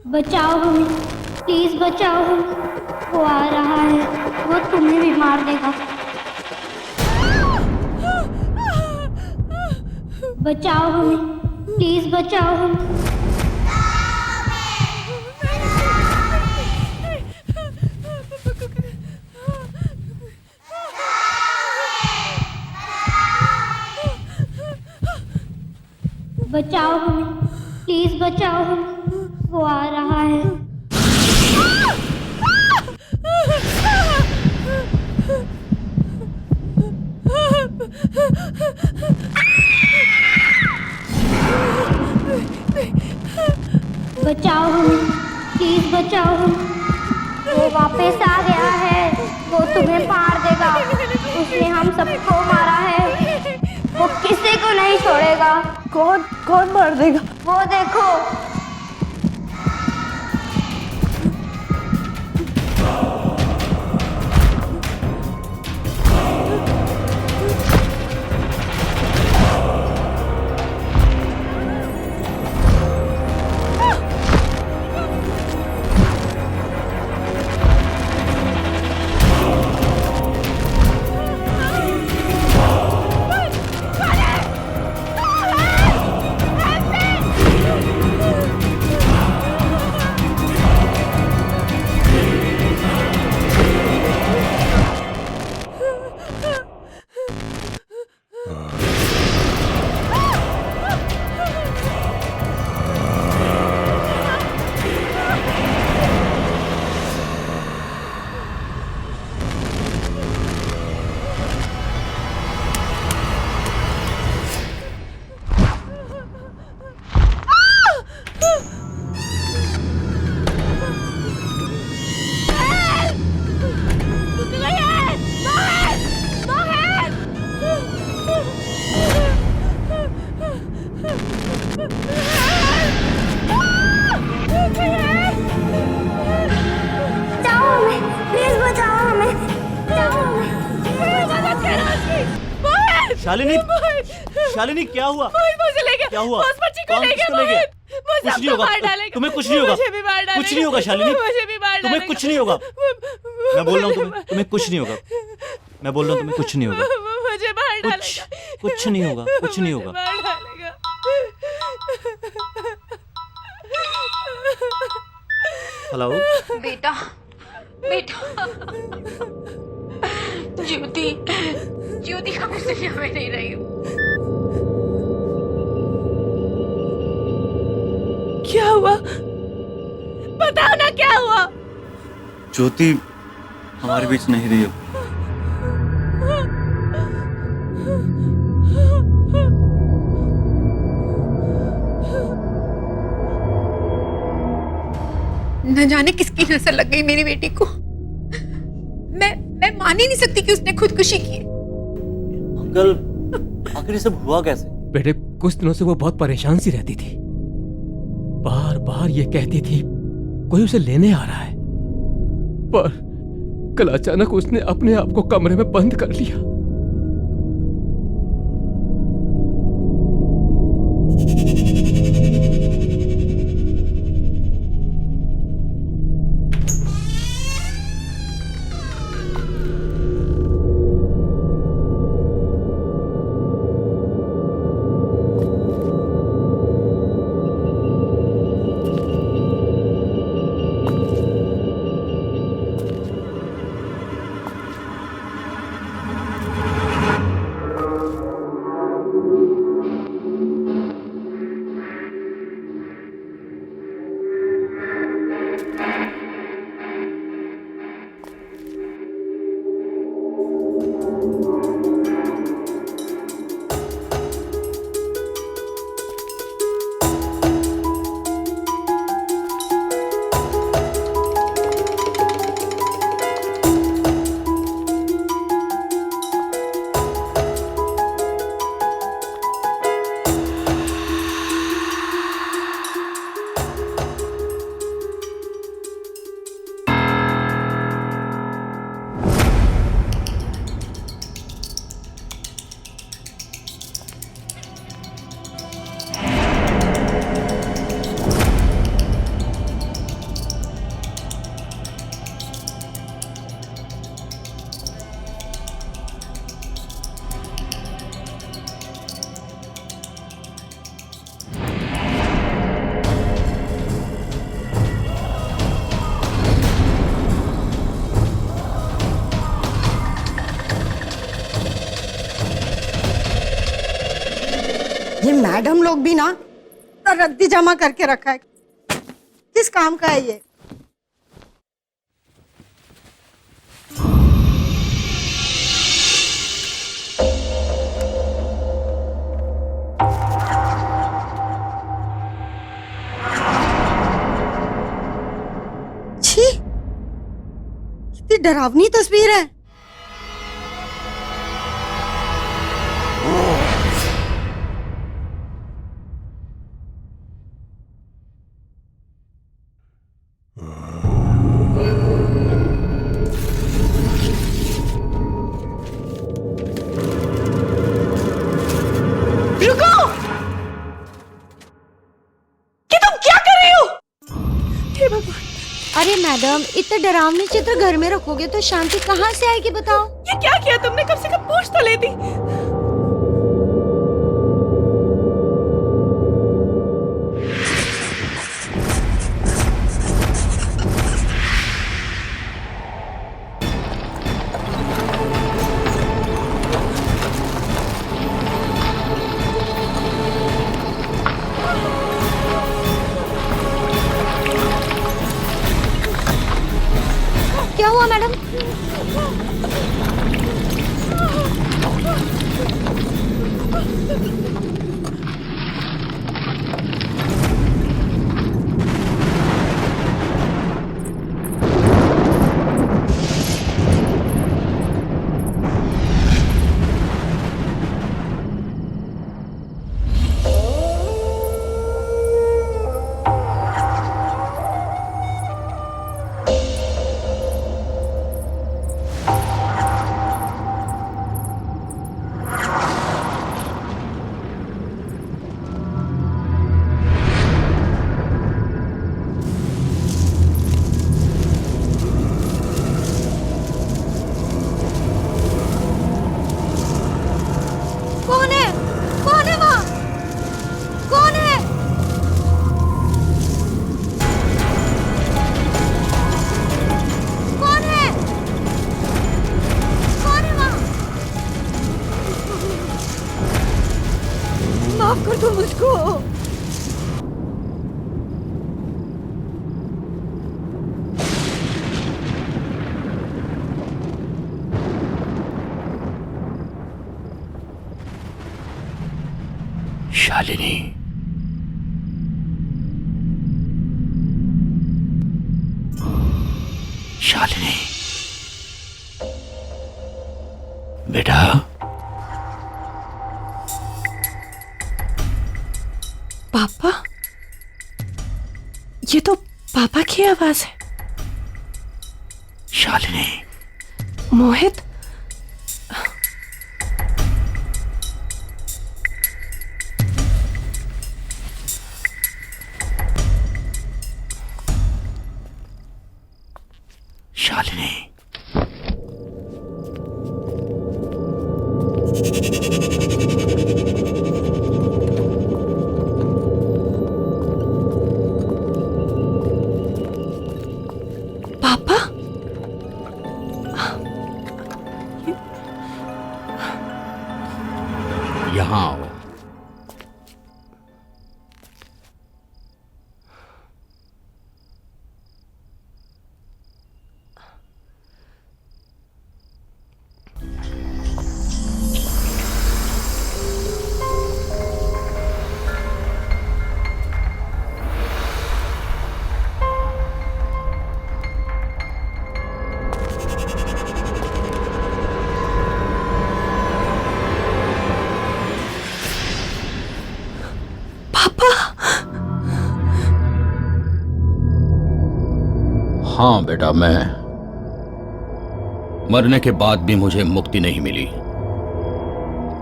S15: बचाओ हमें, प्लीज बचाओ हमें, वो आ रहा है, वो तुम्हें भी मार देगा। बचाओ हमें, प्लीज बचाओ हमें। बचाओ हमें, प्लीज बचाओ हमें, वो आ रहा है। बचाओ हमें, प्लीज बचाओ हमें, वो वापस आ गया है, वो तुम्हें मार देगा, उसने हम सबको मारा है, वो किसी को नहीं छोड़ेगा।
S2: कौन मार देगा?
S15: वो देखो।
S14: शालिनी, शालिनी क्या हुआ?
S9: मुझे ले गया।
S14: क्या हुआ?
S9: कौन किसको ले गया?
S14: कुछ नहीं होगा, तुम्हें कुछ नहीं होगा, कुछ नहीं होगा शालिनी, तुम्हें कुछ नहीं होगा। मैं बोल रहा हूँ तुम्हें कुछ नहीं होगा, मैं बोल रहा हूँ तुम्हें कुछ नहीं होगा,
S9: मुझे मार डालेगा।
S14: कुछ नहीं होगा, कुछ नहीं होगा।
S9: मार डालेगा।
S14: हेलो
S6: बेटा, बेटा, ज्योति, ज्योति का कुछ मैं नहीं रही हूँ।
S9: क्या हुआ? बताओ ना क्या हुआ?
S14: ज्योति हमारे बीच नहीं रही अब।
S6: न जाने किसकी नजर लग गई मेरी बेटी को। मैं मान ही नहीं सकती कि उसने खुदकुशी की।
S14: अंकल, आखिर ये सब हुआ कैसे?
S2: बेटे, कुछ दिनों से वो बहुत परेशान सी रहती थी। बार बार ये कहती थी कोई उसे लेने आ रहा है, पर कल अचानक उसने अपने आप को कमरे में बंद कर लिया।
S16: मैडम लोग भी ना रद्दी जमा करके रखा है। किस काम का है ये? छी, कितनी डरावनी तस्वीर है।
S15: अरे मैडम, इतने डरावने चित्र घर में रखोगे तो शांति कहाँ से आएगी बताओ?
S9: ये क्या किया तुमने? कम से कम पूछ तो लेती।
S15: क्या हुआ मैडम? कौन है? कौन है वहाँ? कौन है? कौन है? कौन है वहाँ? माफ कर दो मुझको।
S14: शालिनी, शालिनी बेटा,
S9: पापा? ये तो पापा की आवाज है।
S14: शालिनी,
S9: मोहित?
S14: शालिनी,
S9: पापा?
S14: यहाँ आओ। हाँ बेटा, मैं मरने के बाद भी मुझे मुक्ति नहीं मिली।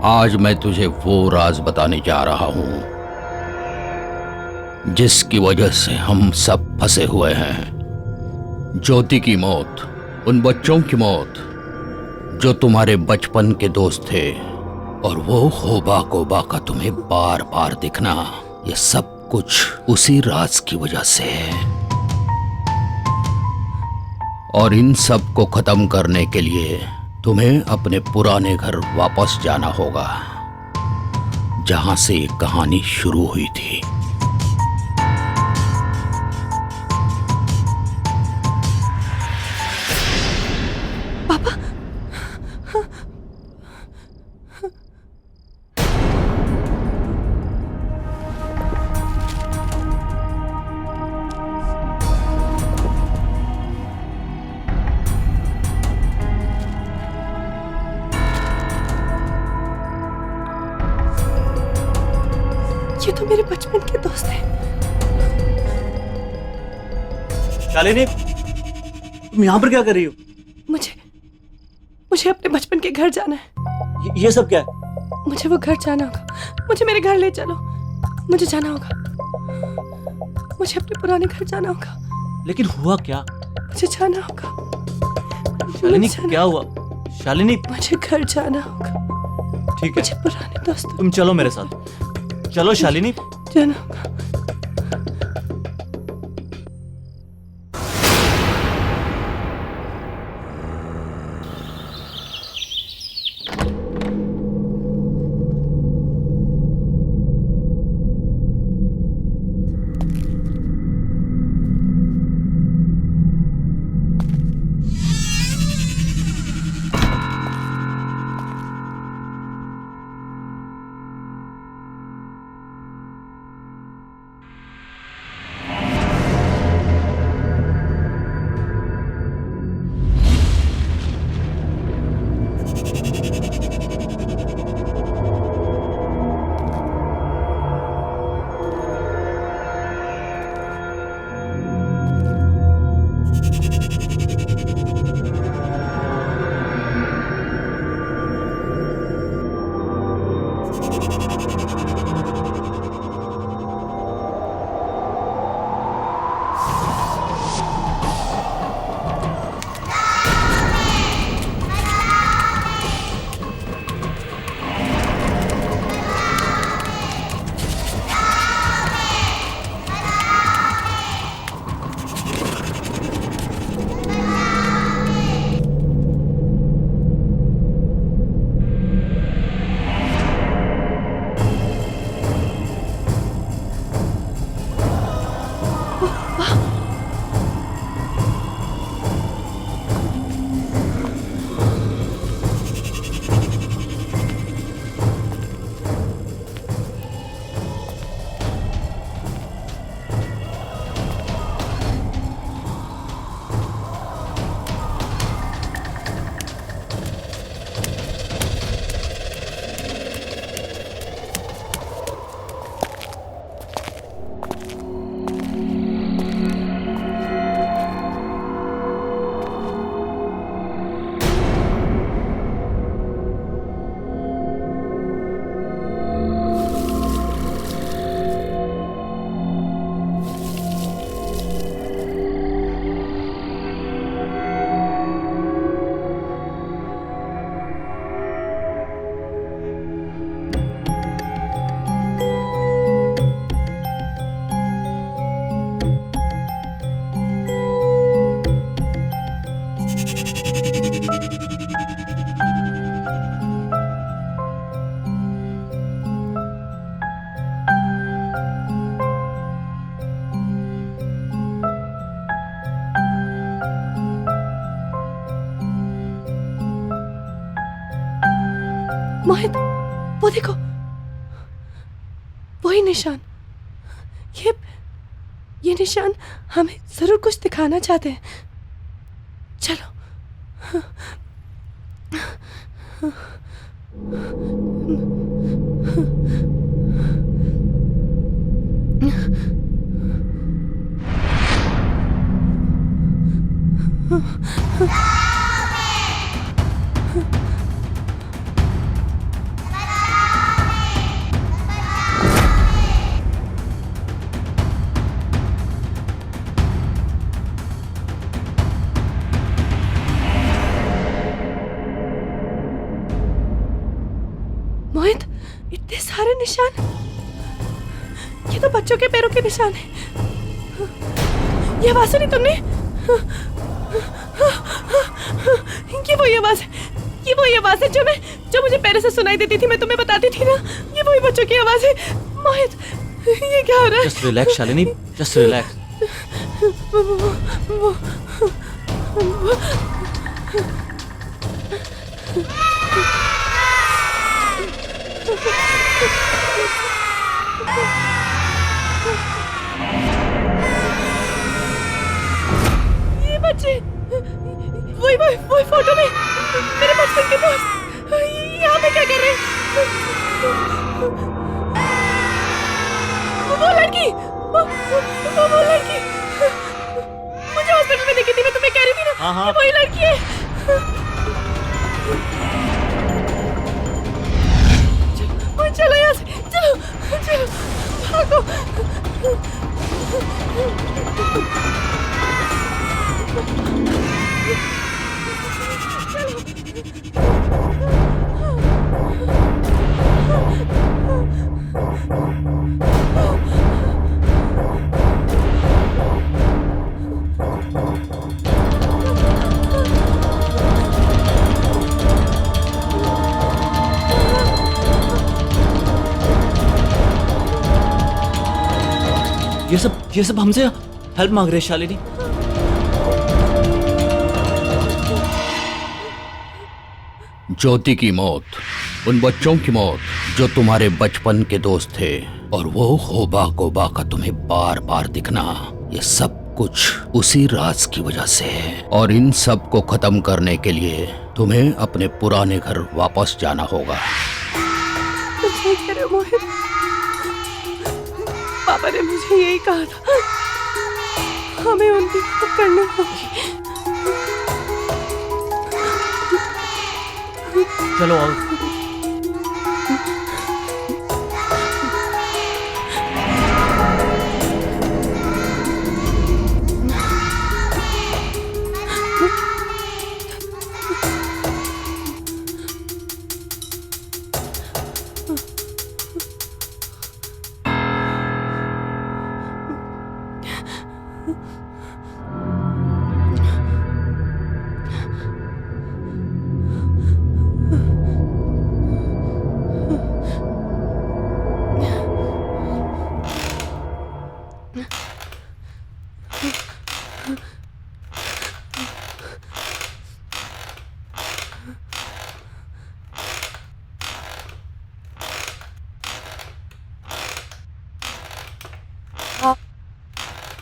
S14: आज मैं तुझे वो राज बताने जा रहा हूं जिसकी वजह से हम सब फंसे हुए हैं। ज्योति की मौत, उन बच्चों की मौत जो तुम्हारे बचपन के दोस्त थे, और वो होबा कोबा का तुम्हें बार बार दिखना, ये सब कुछ उसी राज की वजह से है। और इन सब को खत्म करने के लिए तुम्हें अपने पुराने घर वापस जाना होगा, जहां से ये कहानी शुरू हुई थी।
S16: पापा, ये तो मेरे बचपन के दोस्त हैं।
S14: शालिनी, तुम यहाँ पर क्या कर रही हो?
S16: मुझे अपने बचपन के घर जाना है।
S14: ये सब क्या है?
S16: मुझे वो घर जाना होगा। मुझे मेरे घर ले चलो। मुझे जाना होगा। मुझे अपने पुराने घर जाना होगा।
S14: लेकिन हुआ क्या?
S16: मुझे जाना होगा।
S14: शालिनी, क्या हुआ? शालिनी,
S16: मुझे घर जाना होगा।
S14: ठीक है,
S16: मुझे पुराने दोस्त।
S14: तुम चलो मेरे साथ। चलो शालिनी।
S16: जाना होगा। मोहित, वो देखो, वही निशान। ये निशान हमें जरूर कुछ दिखाना चाहते हैं। चलो। मोहित, इतने सारे निशान। ये तो बच्चों के पैरों के निशान है। ये आवाज सुनी तुमने? ये वही आवाज है ये वही आवाज है जो मुझे पहले से सुनाई देती थी, मैं तुम्हें बताती थी ना, ये वही बच्चों की आवाज है। मोहित, ये क्या हो रहा है?
S14: Just relax Shalini, just relax.
S16: ये बच्चे वही फोटो में मेरे बचपन के दोस्त यहाँ पे क्या कर रहे हैं? वो लड़की मुझे हॉस्पिटल में देखी थी, मैं तुम्हें कह रही थी ना।
S14: हाँ।
S16: वही लड़की है। चलो यहाँ से, चलो भागो।
S14: ये सब हमसे हेल्प मांग रहे हैं शालिनी।
S17: ज्योति की मौत, उन बच्चों की मौत जो तुम्हारे बचपन के दोस्त थे, और वो होबा गोबा का तुम्हें बार बार दिखना, ये सब कुछ उसी राज की वजह से है। और इन सब को खत्म करने के लिए तुम्हें अपने पुराने घर वापस जाना होगा।
S16: सही कह रहे हो मोहित, पापा ने मुझे यही कहा था, हमें उनकी मदद करनी होगी।
S14: चलो आओ।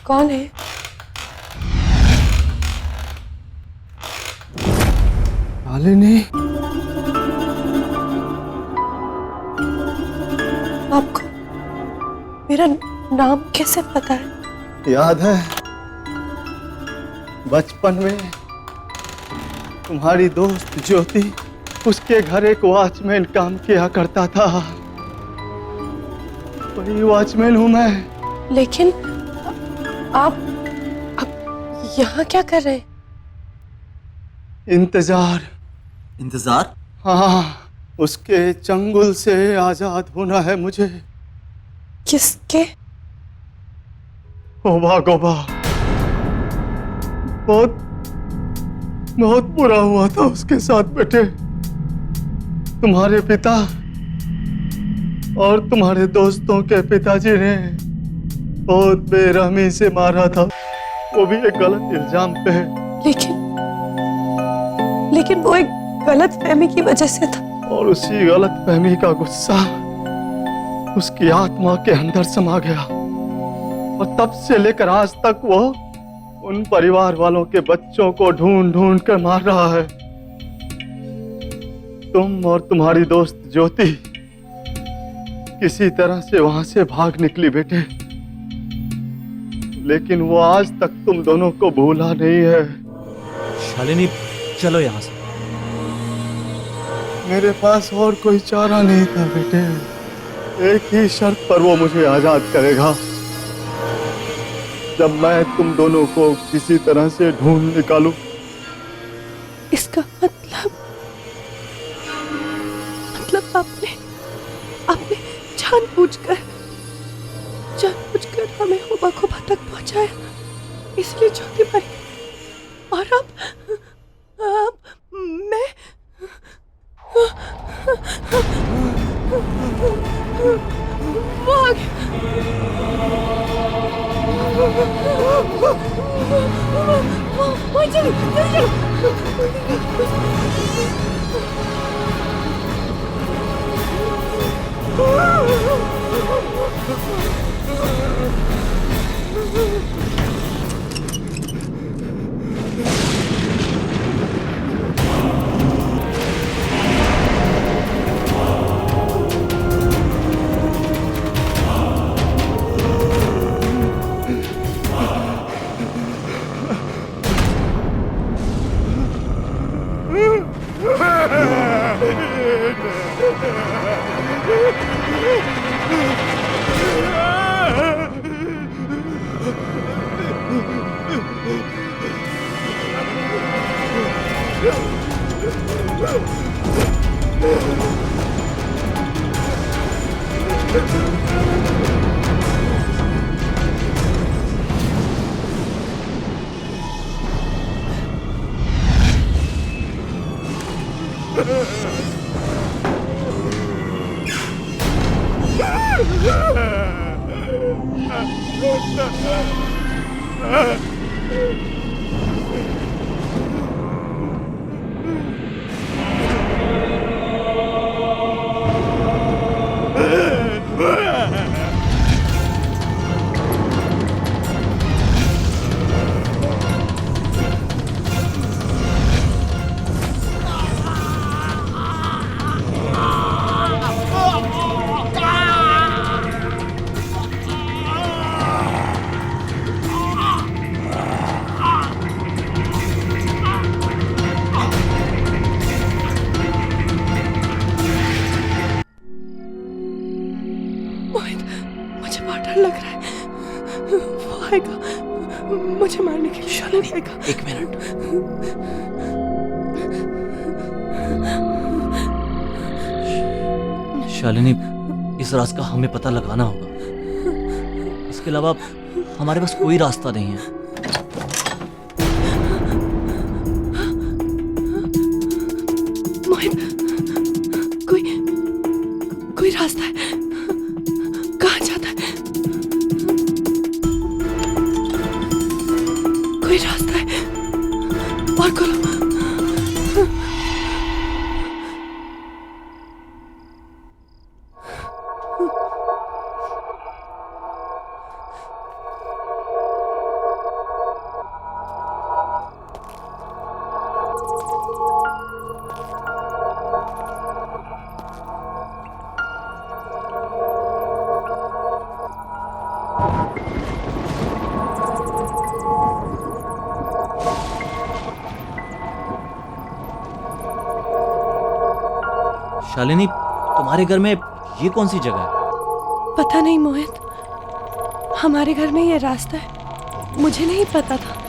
S16: कौन है?
S8: शालिनी,
S16: आपको मेरा नाम कैसे पता है?
S8: याद है बचपन में तुम्हारी दोस्त ज्योति, उसके घर एक वॉचमैन काम किया करता था। वही वॉचमैन हूं मैं।
S16: लेकिन आप यहाँ क्या कर रहे हैं?
S8: इंतजार? हाँ, उसके चंगुल से आजाद होना है मुझे।
S16: किसके?
S8: होबा गोबा। बहुत बुरा हुआ था उसके साथ बेटे। तुम्हारे पिता और तुम्हारे दोस्तों के पिताजी ने बहुत बेरहमी से मारा था, वो भी एक गलत इल्जाम पे।
S16: लेकिन वो एक गलत फहमी की वजह से था।
S8: और उसी गलत फहमी का गुस्सा उसकी आत्मा के अंदर समा गया, और तब से लेकर आज तक वो उन परिवार वालों के बच्चों को ढूंढ ढूंढ कर मार रहा है। तुम और तुम्हारी दोस्त ज्योति किसी तरह से वहां से भाग निकली बेटे, लेकिन वो आज तक तुम दोनों को भूला नहीं है।
S14: शालिनी, चलो यहाँ से।
S8: मेरे पास और कोई चारा नहीं था बेटे। एक ही शर्त पर वो मुझे आजाद करेगा, जब मैं तुम दोनों को किसी तरह से ढूंढ निकालूं।
S16: इसका मतलब आपने जानबूझकर हमें होबा गोबा तक पहुंचाया, इसलिए ज्योति मरी। और अब मैं वो आ गया। वो चलो मुझे बहुत डर लग रहा है। वो आएगा मुझे मारने के लिए। शालिनी आएगा।
S14: एक मिनट। शालिनी, इस राज का हमें पता लगाना होगा। इसके अलावा हमारे पास कोई रास्ता नहीं है।
S16: मोहित, कोई रास्ता है? कहाँ जाता है? कोई रास्ता है? और खोलो।
S14: शालिनी, तुम्हारे घर में ये कौन सी जगह है?
S16: पता नहीं मोहित, हमारे घर में ये रास्ता है, मुझे नहीं पता था।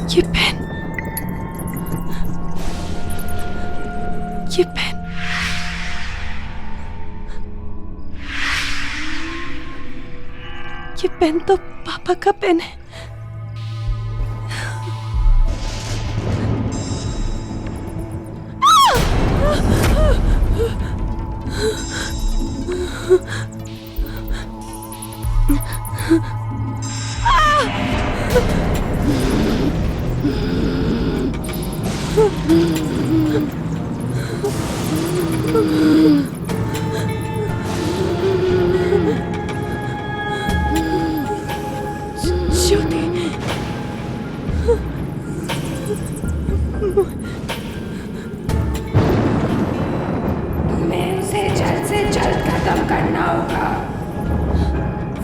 S16: ये पेन, ये पेन पेन तो पापा का पेन है। ज्योति,
S18: तुम्हें उसे जल्द से जल्द खत्म करना होगा।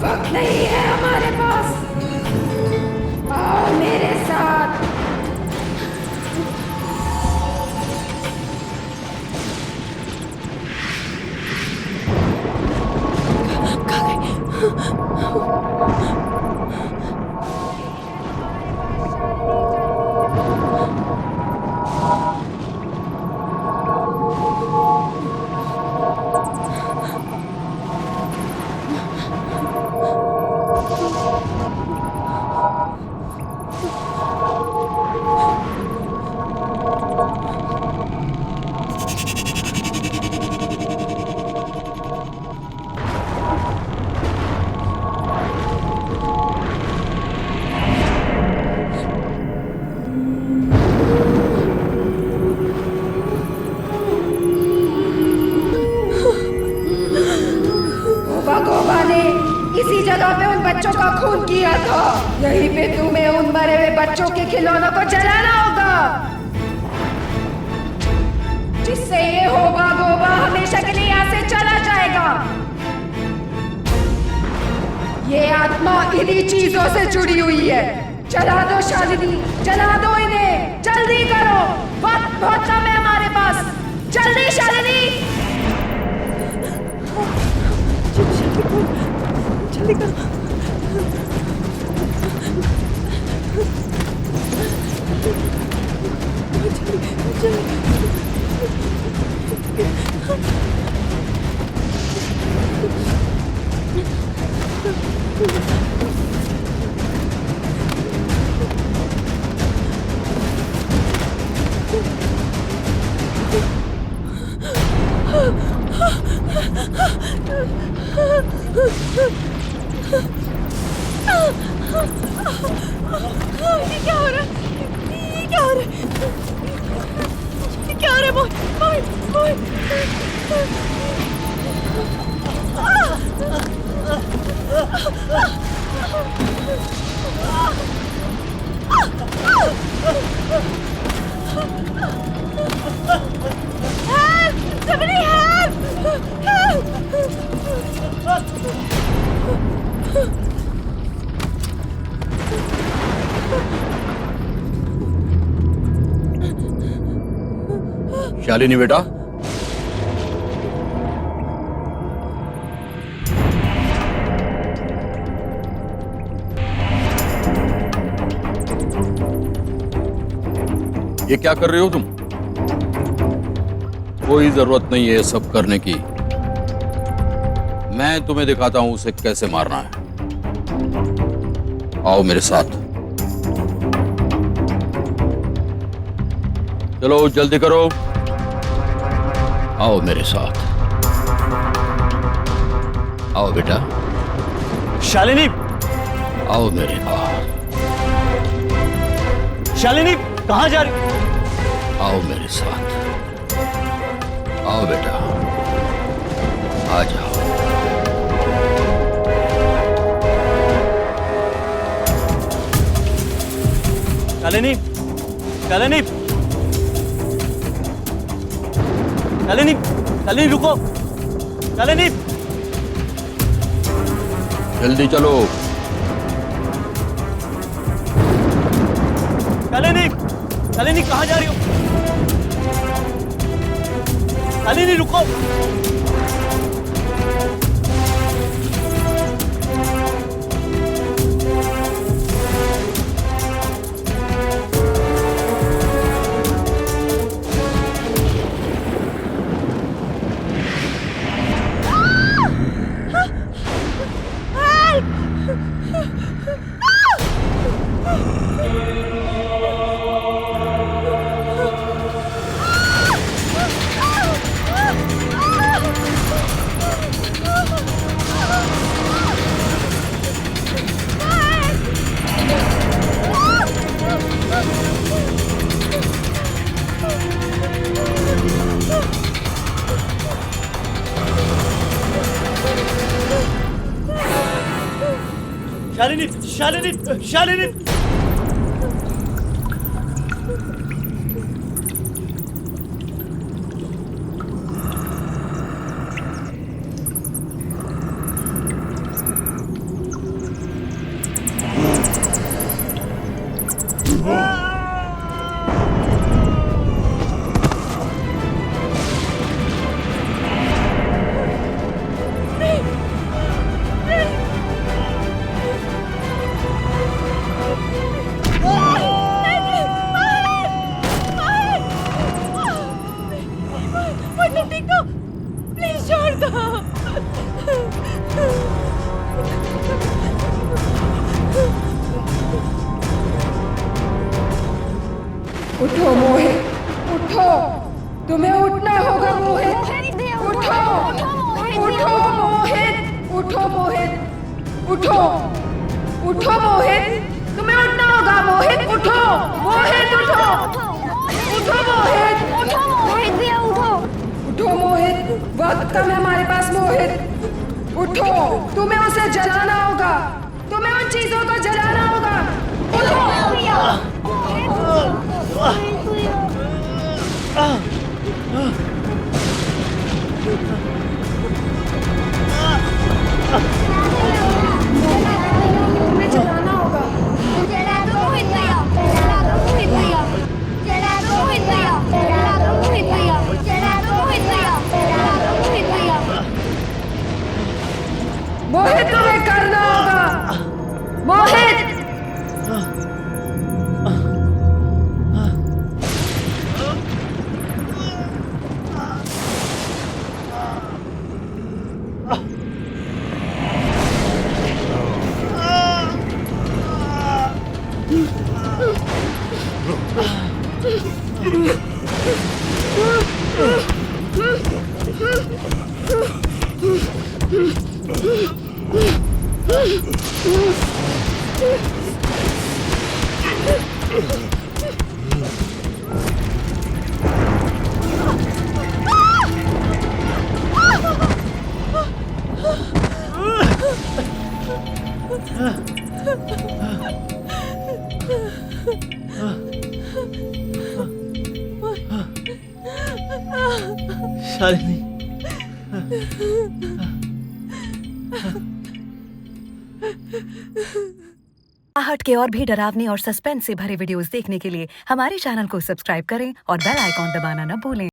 S18: वक्त नहीं है हमारे पास। आओ मेरे साथ। इसी जगह पे उन बच्चों का खून किया था। यहीं पे तुम्हें उन मरे हुए बच्चों के खिलौनों को जलाना होगा, जिससे ये होगा गोबा हमेशा के लिए यहाँ से चला जाएगा। ये आत्मा इन्हीं चीजों से जुड़ी हुई है। जला दो शालिनी, जला दो इन्हें, जल्दी करो, वक्त बहुत कम है हमारे पास। जल्दी शालिनी।
S16: जल्दी करो।
S18: ये क्या हो रहा है? ये क्या हो रहा है? ये क्या हो रहा है? Help! Somebody help! Help!
S17: Shalini बेटा, ये क्या कर रहे हो तुम? कोई जरूरत नहीं है सब करने की। मैं तुम्हें दिखाता हूं उसे कैसे मारना है। आओ मेरे साथ। चलो जल्दी करो, आओ मेरे साथ। आओ बेटा।
S14: शालिनी,
S17: आओ मेरे पास।
S14: शालिनी कहाँ जा रही?
S17: आओ मेरे साथ। आओ बेटा, आ जाओ।
S14: शालिनी, शालिनी, शालिनी, शालिनी रुको। शालिनी,
S17: जल्दी चलो।
S14: शालिनी, शालिनी कहाँ जा रही हो? शालिनी रुको।
S18: Help!
S14: शालिनी शालिनी
S16: प्लीज छोड़ दो।
S18: उठो मोहित, उठो, तुम्हें उठना होगा मोहित, उठो, उठो मोहित, उठो मोहित, उठो, उठो मोहित, तुम्हें उठना होगा मोहित, उठो, मोहित उठो, उठो मोहित, उठो मोहित भैया उठो, उठो मोहित, वक्त कम है हमारे पास मोहित, उठो, तुम्हें उसे जलाना होगा, तुम्हें उन चीजों को जलाना होगा, उठो भैया। तुम्हें जलाना होगा। जला दो मोहित भैया, जला दो मोहित भैया, जला दो मोहित भैया, जला दो मोहित भैया, जला दो मोहित भैया, जला दो मोहित भैया। मोहित तुम्हें करना होगा, मोहित।
S14: शालिनी
S19: आहट के और भी डरावने और सस्पेंस से भरे वीडियोस देखने के लिए हमारे चैनल को सब्सक्राइब करें और बेल आइकॉन दबाना न भूलें।